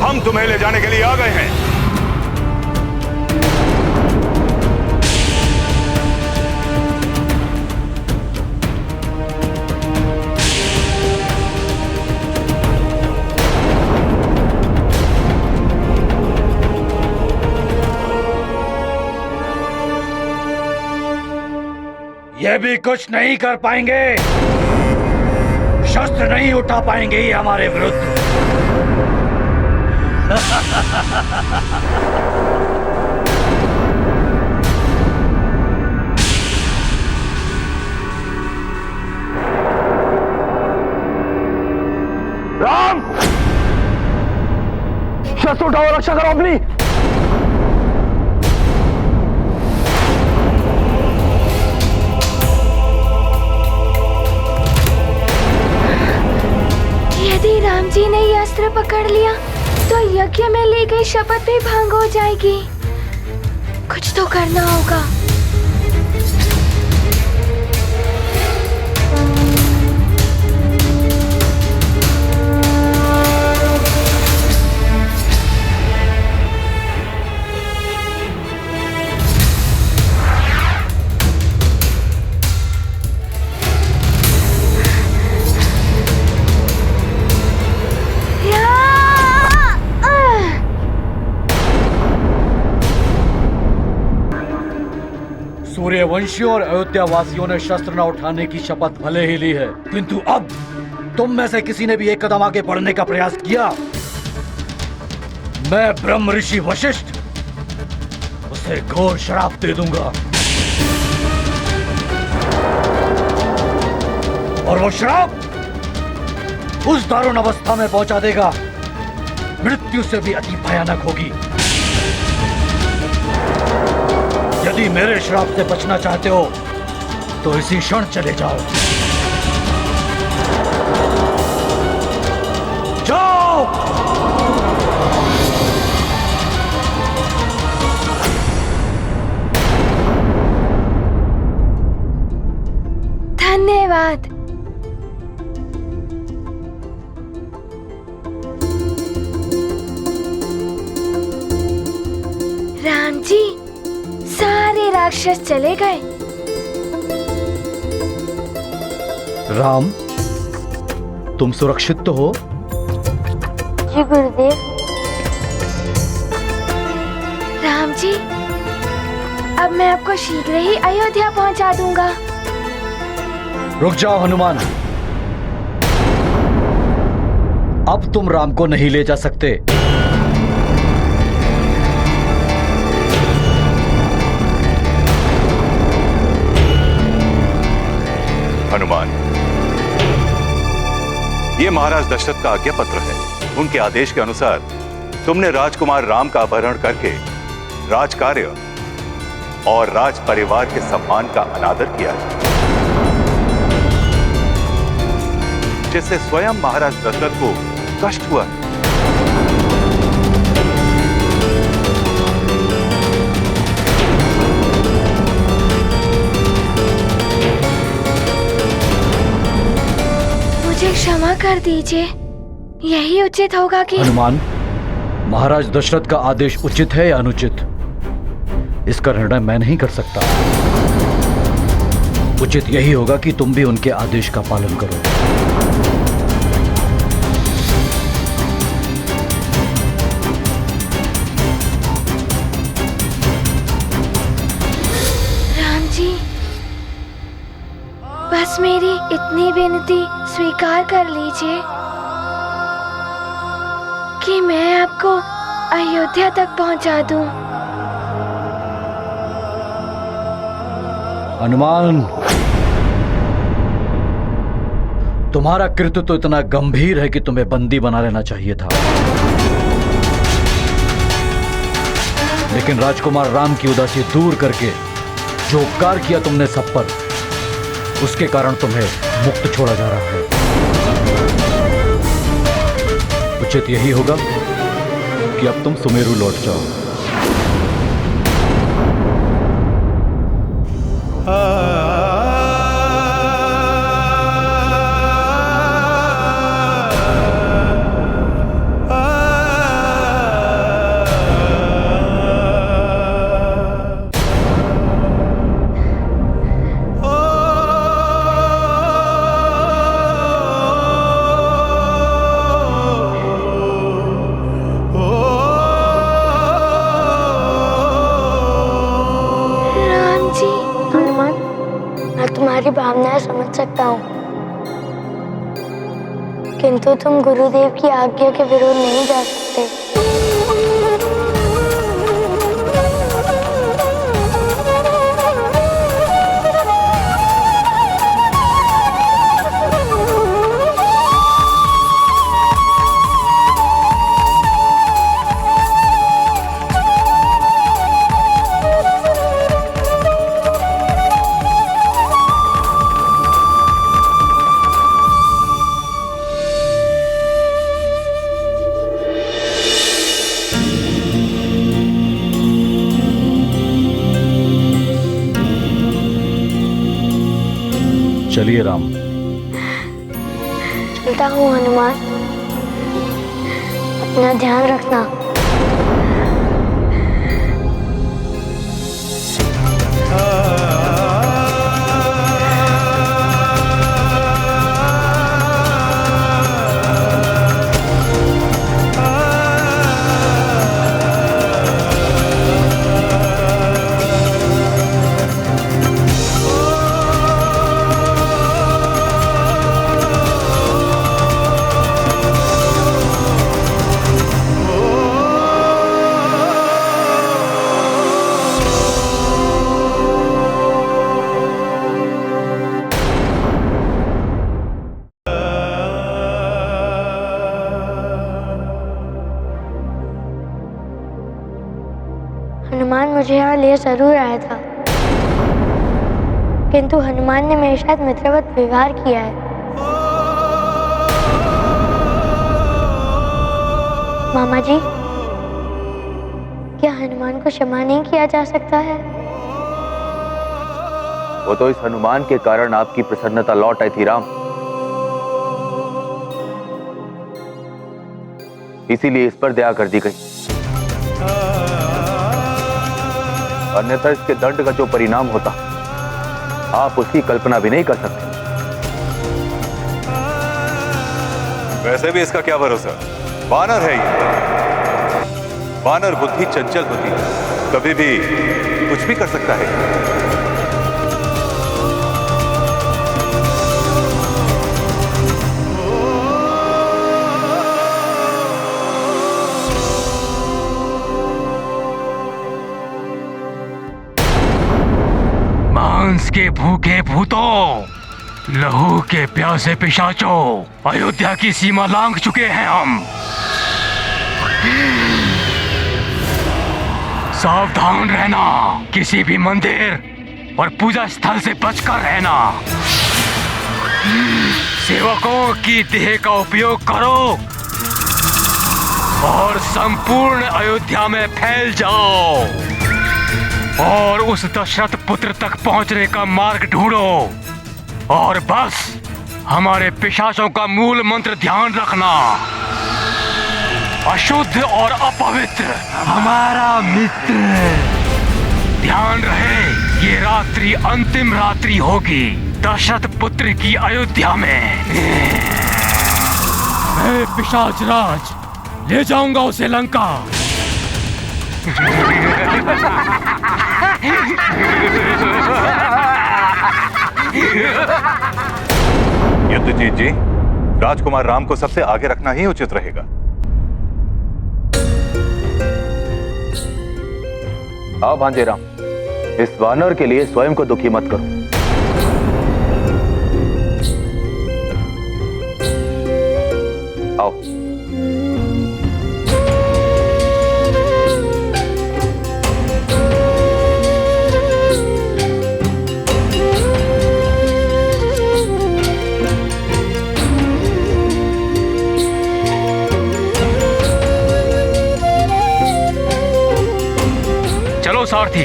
हम तुम्हें ले जाने के लिए आ गए हैं। ये भी कुछ नहीं कर पाएंगे, शस्त्र नहीं उठा पाएंगे ये हमारे विरुद्ध। राम, शस्त्र उठाओ, रक्षा करो अपनी। यदि राम जी ने ये अस्त्र पकड़ लिया तो यज्ञ में ली गई शपथ भी भंग हो जाएगी। कुछ तो करना होगा। सूर्यवंशियों और अयोध्या वासियों ने शस्त्र न उठाने की शपथ भले ही ली है, किंतु अब तुम में से किसी ने भी एक कदम आगे बढ़ने का प्रयास किया, मैं ब्रह्म ऋषि वशिष्ठ उसे घोर श्राप दे दूंगा। और वो श्राप उस दारुण अवस्था में पहुंचा देगा, मृत्यु से भी अति भयानक होगी। यदि मेरे श्राप से बचना चाहते हो तो इसी क्षण चले जाओ। जाओ। धन्यवाद। राम जी, सारे राक्षस चले गए। राम, तुम सुरक्षित तो हो? जी गुरुदेव। राम जी, अब मैं आपको शीघ्र ही अयोध्या पहुंचा दूंगा। रुक जाओ हनुमान, अब तुम राम को नहीं ले जा सकते। हनुमान, ये महाराज दशरथ का आज्ञा पत्र है। उनके आदेश के अनुसार तुमने राजकुमार राम का अपहरण करके राज कार्य और राज परिवार के सम्मान का अनादर किया है, जिससे स्वयं महाराज दशरथ को कष्ट हुआ। मुझे क्षमा कर दीजिए, यही उचित होगा कि हनुमान, महाराज दशरथ का आदेश उचित है या अनुचित, इसका निर्णय मैं नहीं कर सकता। उचित यही होगा कि तुम भी उनके आदेश का पालन करो। राम जी, बस मेरी इतनी विनती स्वीकार कर लीजिए कि मैं आपको अयोध्या तक पहुंचा दूं। हनुमान, तुम्हारा कृत्य तो इतना गंभीर है कि तुम्हें बंदी बना लेना चाहिए था, लेकिन राजकुमार राम की उदासी दूर करके जो उपकार किया तुमने सब पर, उसके कारण तुम्हें मुक्त छोड़ा जा रहा है। उचित यही होगा कि अब तुम सुमेरु लौट जाओ। तुम्हारी भावनाएं समझ सकता हूँ, किंतु तुम गुरुदेव की आज्ञा के विरुद्ध नहीं जा सकते। चलिए राम। चलता हूँ हनुमान, अपना ध्यान रखना। हनुमान मुझे यहाँ ले जरूर आया था, किंतु हनुमान ने मेरे साथ मित्रवत व्यवहार किया है। मामा जी, क्या हनुमान को क्षमा नहीं किया जा सकता है? वो तो इस हनुमान के कारण आपकी प्रसन्नता लौट आई थी राम। इसीलिए इस पर दया कर दी गई, अन्यथा इसके दंड का जो परिणाम होता आप उसकी कल्पना भी नहीं कर सकते। वैसे भी इसका क्या भरोसा, वानर है ये। वानर बुद्धि चंचल होती है, कभी भी कुछ भी कर सकता है। मांस के भूखे भूतों, लहू के प्यासे पिशाचों, अयोध्या की सीमा लांघ चुके हैं हम। सावधान रहना, किसी भी मंदिर और पूजा स्थल से बचकर रहना। सेवकों की देह का उपयोग करो और संपूर्ण अयोध्या में फैल जाओ और उस दशरथ पुत्र तक पहुंचने का मार्ग ढूंढो। और बस हमारे पिशाचों का मूल मंत्र ध्यान रखना, अशुद्ध और अपवित्र हमारा मित्र। ध्यान रहे, ये रात्रि अंतिम रात्रि होगी दशरथ पुत्र की अयोध्या में। मैं पिशाच राज ले जाऊंगा उसे लंका। युद्धजीत जी, राजकुमार राम को सबसे आगे रखना ही उचित रहेगा। आओ भांजे राम, इस वानर के लिए स्वयं को दुखी मत करो। आओ। चलो सारथी।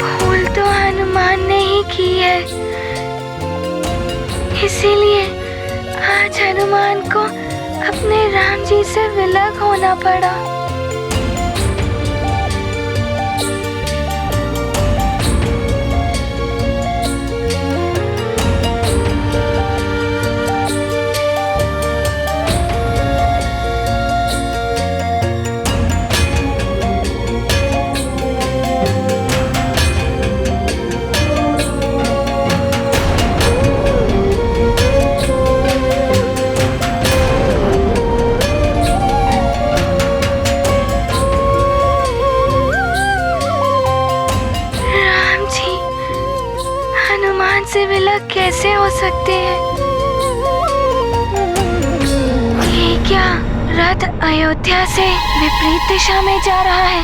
भूल तो हनुमान ने ही की है, इसीलिए आज हनुमान को अपने राम जी से विलग होना पड़ा। से विलग कैसे हो सकते हैं? ये क्या रथ अयोध्या से विपरीत दिशा में जा रहा है?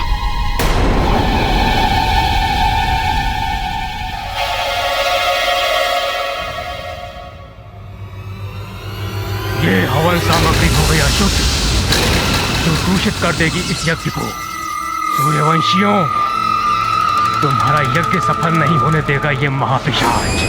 ये हवन सामग्री हो गई अशुद्ध, जो दूषित कर देगी इस यज्ञ को। सूर्यवंशियों, तुम्हारा यज्ञ सफल नहीं होने देगा ये महापिशाच।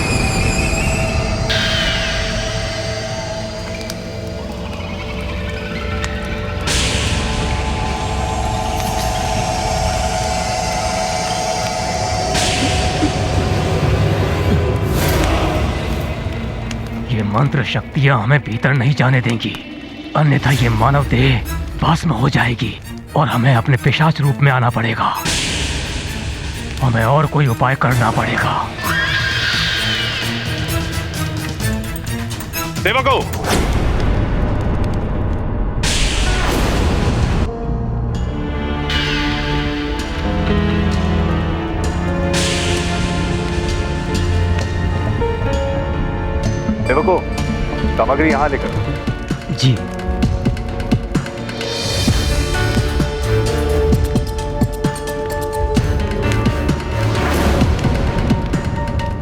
ये मंत्र शक्तियां हमें भीतर नहीं जाने देंगी, अन्यथा ये मानव देह भस्म हो जाएगी और हमें अपने पिशाच रूप में आना पड़ेगा। हमें और कोई उपाय करना पड़ेगा। सेवकों, सेवकों, सामग्री यहां लेकर। जी।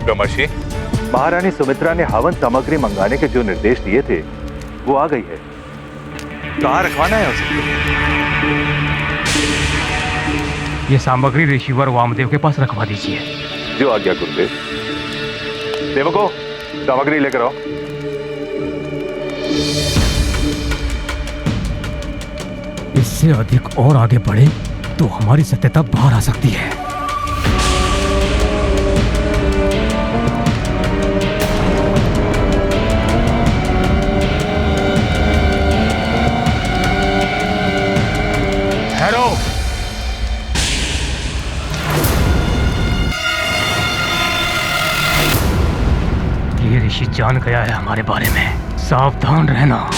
ब्रह्मर्षि, महारानी सुमित्रा ने हवन सामग्री मंगाने के जो निर्देश दिए थे वो आ गई है। कहाँ रखवाना है उसे? ये सामग्री ऋषिवर वामदेव के पास रखवा दीजिए। जो आज्ञा गुरुदेव। सेवकों, सामग्री लेकर आओ। इससे अधिक और आगे बढ़े तो हमारी सत्यता बाहर आ सकती है। ठहरो। ये ऋषि जान गया है हमारे बारे में, सावधान रहना।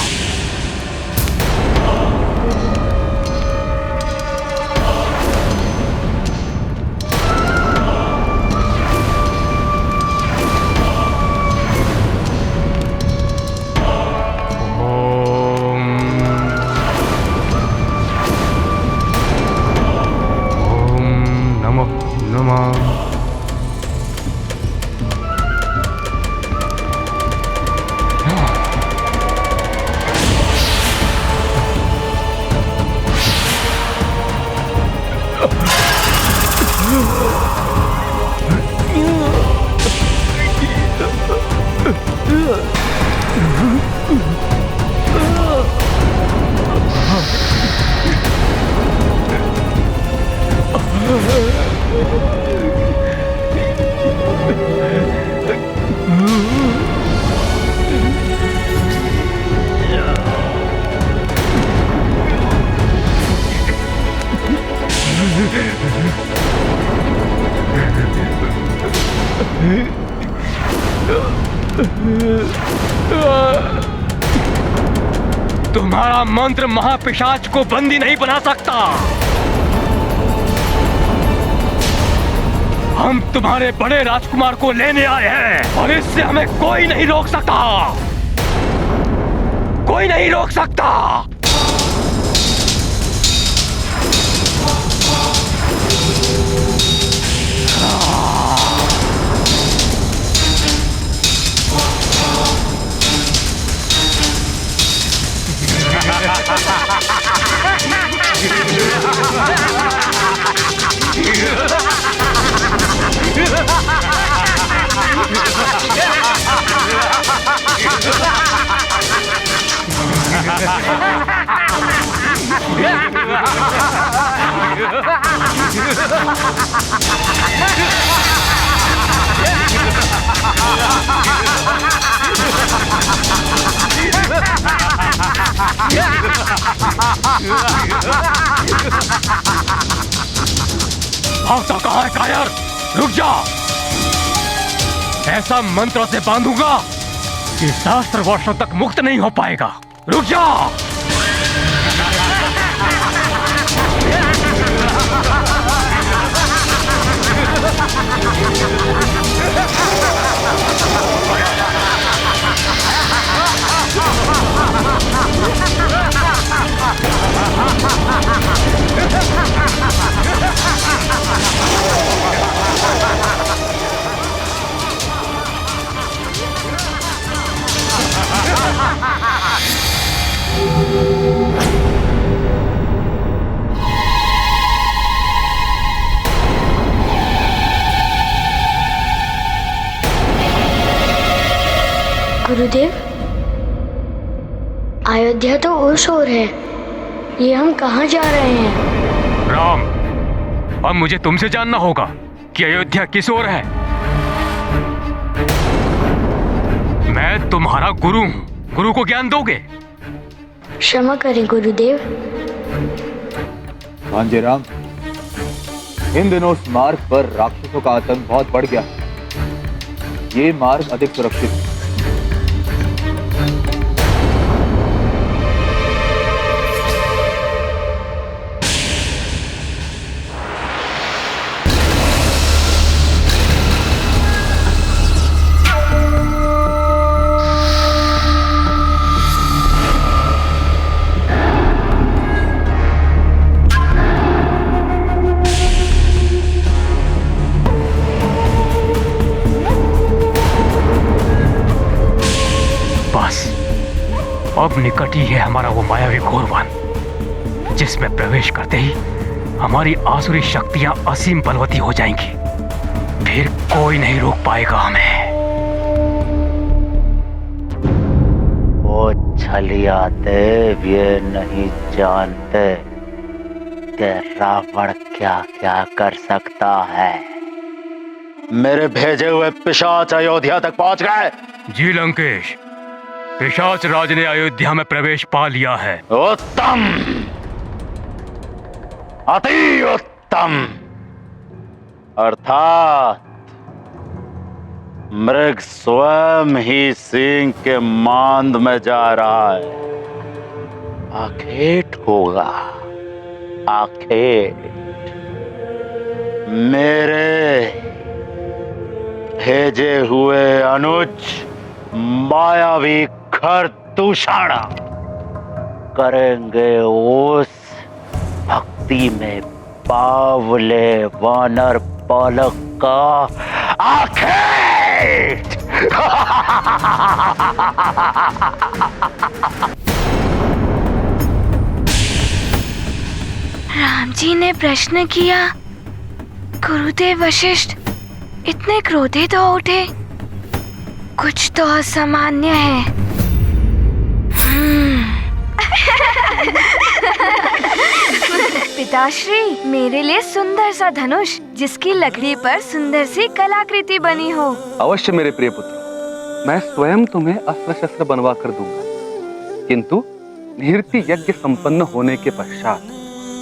तुम्हारा मंत्र महापिशाच को बंदी नहीं बना सकता। हम तुम्हारे बड़े राजकुमार को लेने आए हैं और इससे हमें कोई नहीं रोक सकता। कोई नहीं रोक सकता। भागता कहाँ है कायर? रुक जा। ऐसा मंत्रों से बांधूंगा कि सहस्त्र वर्षों तक मुक्त नहीं हो पाएगा। रुक जा। गुरुदेव, अयोध्या तो ओर ओर है। ये हम कहाँ जा रहे हैं? राम, अब मुझे तुमसे जानना होगा कि अयोध्या किस ओर है। मैं तुम्हारा गुरु हूँ, गुरु को ज्ञान दोगे? क्षमा करें गुरुदेव। भांजे राम, इन दिनों उस मार्ग पर राक्षसों का आतंक बहुत बढ़ गया। ये मार्ग अधिक सुरक्षित है। अब निकट ही है हमारा वो मायावी घोरवन, जिसमें प्रवेश करते ही हमारी आसुरी शक्तियां असीम बलवती हो जाएंगी। फिर कोई नहीं रोक पाएगा हमें। वो छलिया देव ये नहीं जानते कि रावण क्या क्या कर सकता है। मेरे भेजे हुए पिशाच अयोध्या तक पहुंच गए। जी लंकेश, पिशाच राज ने अयोध्या में प्रवेश पा लिया है। उत्तम, अति उत्तम। अर्थात मृग स्वयं ही सिंह के मांद में जा रहा है। आखेट होगा, आखेट। मेरे भेजे हुए अनुज मायावी खरदूषण करेंगे उस भक्ति में बावले वानर बालक का आखेट। राम जी ने प्रश्न किया, गुरुदेव वशिष्ठ इतने क्रोधित हो उठे। कुछ तो असामान्य है। पिताश्री, मेरे लिए सुंदर सा धनुष जिसकी लकड़ी पर सुंदर सी कलाकृति बनी हो। अवश्य मेरे प्रिय पुत्र, मैं स्वयं तुम्हें अस्त्र शस्त्र बनवा कर दूंगा, किंतु निहृति यज्ञ संपन्न होने के पश्चात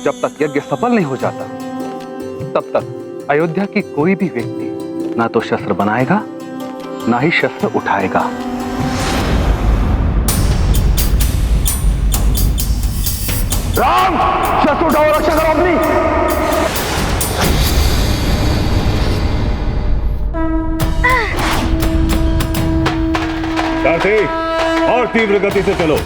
जब तक यज्ञ सफल नहीं हो जाता, तब तक अयोध्या की कोई भी व्यक्ति ना तो शस्त्र बनाएगा ना ही शस्त्र उठाएगा। राम, शस्त्र उठाओ, रक्षा करो अपनी। साथी, और तीव्र गति से चलो।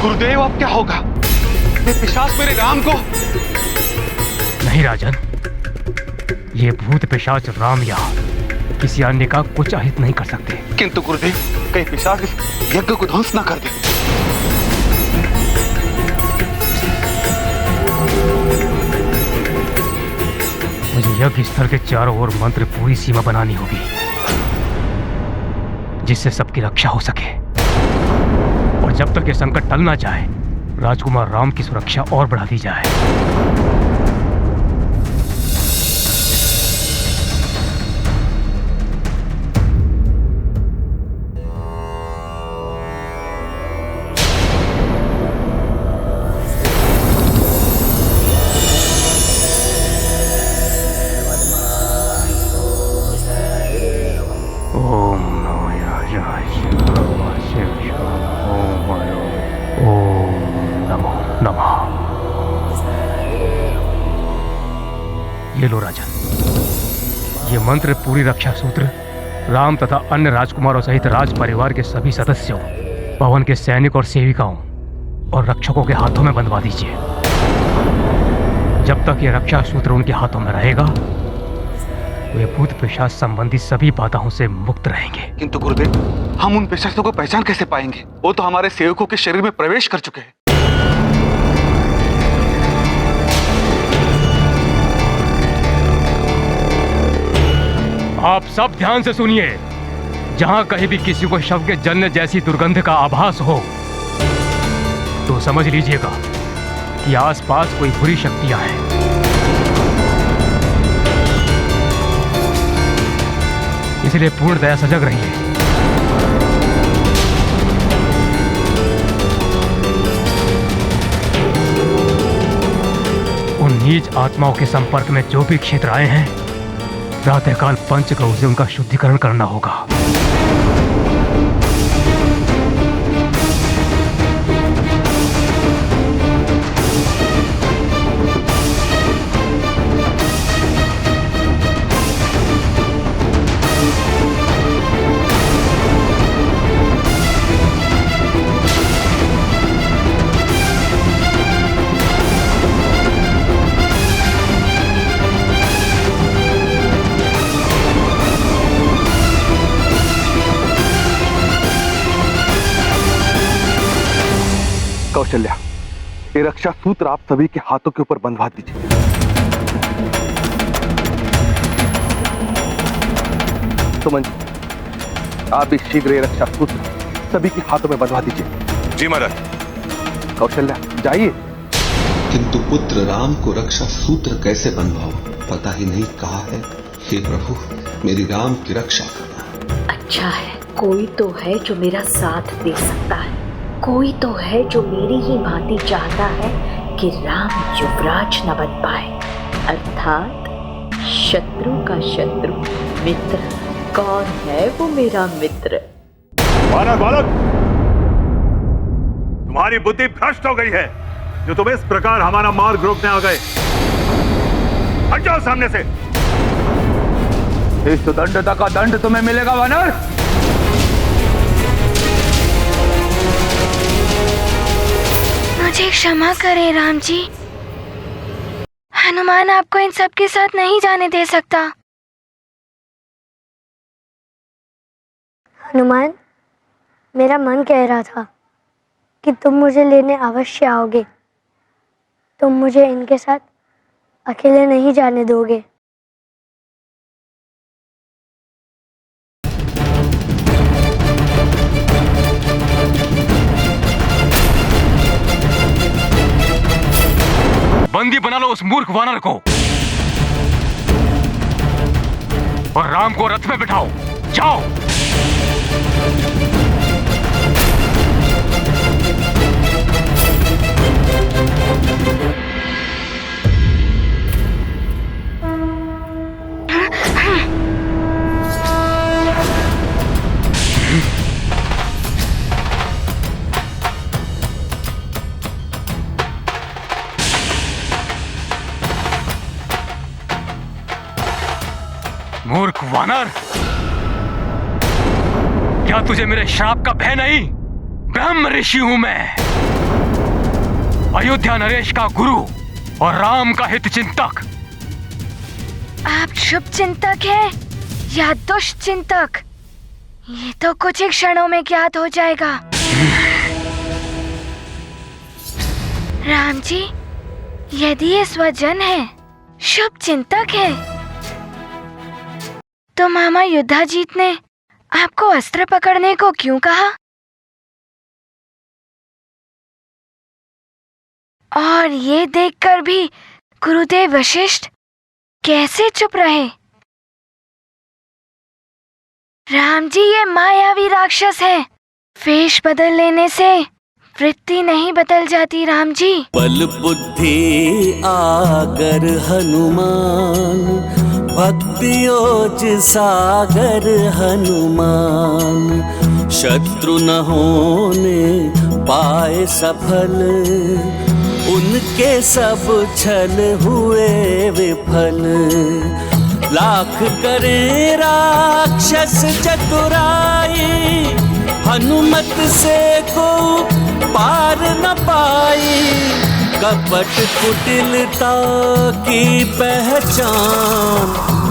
गुरुदेव, अब क्या होगा? ये पिशाच मेरे राम को। नहीं राजन, ये भूत पिशाच राम या किसी अन्य का कुछ अहित नहीं कर सकते। किंतु गुरुदेव, कहीं पिशाच इस यज्ञ को ध्वंस न कर दे। मुझे यज्ञ स्थल के चारों ओर मंत्र पूरी सीमा बनानी होगी, जिससे सबकी रक्षा हो सके। और जब तक ये संकट टल ना जाए, राजकुमार राम की सुरक्षा और बढ़ा दी जाए। ये लो राजन, ये मंत्र पूरी रक्षा सूत्र राम तथा अन्य राजकुमारों सहित राज परिवार के सभी सदस्यों, पवन के सैनिक और सेविकाओं और रक्षकों के हाथों में बंधवा दीजिए। जब तक ये रक्षा सूत्र उनके हाथों में रहेगा, वे भूत पिशाच संबंधी सभी बाधाओं से मुक्त रहेंगे। किंतु गुरुदेव, हम उन पिशाचों को पहचान कैसे पाएंगे? वो तो हमारे सेवकों के शरीर में प्रवेश कर चुके हैं। आप सब ध्यान से सुनिए। जहां कहीं भी किसी को शव के जलने जैसी दुर्गंध का आभास हो, तो समझ लीजिएगा कि आसपास कोई बुरी शक्तियां हैं। इसलिए पूर्णतया सजग रहिए। उन नीच आत्माओं के संपर्क में जो भी क्षेत्र आए हैं, प्रातःकाल पंचगौ से उनका शुद्धिकरण करना होगा। कौशल्या, ये रक्षा सूत्र आप सभी के हाथों के ऊपर बंधवा दीजिए। सुमन जी, आप भी शीघ्र ये रक्षा सूत्र सभी के हाथों में बंधवा दीजिए। जी महाराज। कौशल्या, जाइए। किंतु पुत्र राम को रक्षा सूत्र कैसे बंधवाऊं, पता ही नहीं कहा है। हे प्रभु, मेरी राम की रक्षा करना। अच्छा है, कोई तो है जो मेरा साथ दे सकता है, कोई तो है जो मेरी ही भांति चाहता है कि राम युवराज न बन पाए, अर्थात शत्रु का शत्रु मित्र। कौन है वो मेरा मित्र? बालक बालक, तुम्हारी बुद्धि भ्रष्ट हो गई है जो तुम इस प्रकार हमारा मार्ग रोकने आ गए। हट जाओ सामने से। इस दंडता का दंड तुम्हें मिलेगा वानर। मुझे क्षमा करें राम जी, हनुमान आपको इन सब के साथ नहीं जाने दे सकता। हनुमान, मेरा मन कह रहा था कि तुम मुझे लेने अवश्य आओगे। तुम मुझे इनके साथ अकेले नहीं जाने दोगे। बंदी बना लो उस मूर्ख वानर को और राम को रथ में बिठाओ। जाओ। मूर्ख वानर, क्या तुझे मेरे श्राप का भय नहीं? ब्रह्म ऋषि हूं मैं, अयोध्या नरेश का गुरु और राम का हित चिंतक। आप शुभ चिंतक हैं या दुष्ट चिंतक, ये तो कुछ ही क्षणों में ज्ञात हो जाएगा। राम जी, यदि ये स्वजन है, शुभ चिंतक है, तो मामा युद्धाजीत ने आपको अस्त्र पकड़ने को क्यों कहा? और ये देखकर भी गुरुदेव वशिष्ठ कैसे चुप रहे? राम जी, ये मायावी राक्षस है। वेश बदल लेने से वृत्ति नहीं बदल जाती राम जी। बल बुद्धि आगर हनुमान, भक्ति ओज सागर हनुमान। शत्रु न होने पाए सफल, उनके सब छल हुए विफल। लाख करे राक्षस चतुराई, हनुमत से को पार न पाई। कपट कुटिलता की पहचान,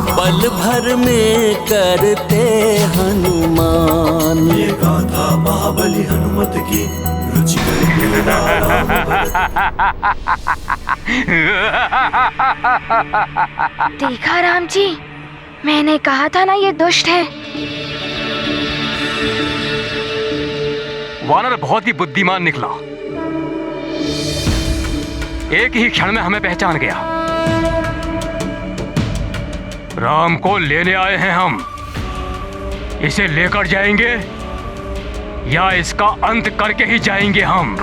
पल भर में करते हनुमान। ये गाथा महाबली हनुमत की, रुचिकर लीला देखा राम जी, मैंने कहा था ना ये दुष्ट है। वानर बहुत ही बुद्धिमान निकला, एक ही क्षण में हमें पहचान गया। राम को लेने आए हैं हम, इसे लेकर जाएंगे या इसका अंत करके ही जाएंगे हम।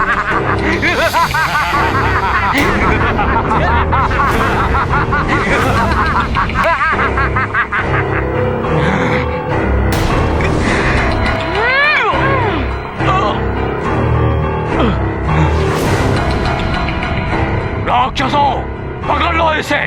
राक्षसों, पकड़ लो इसे।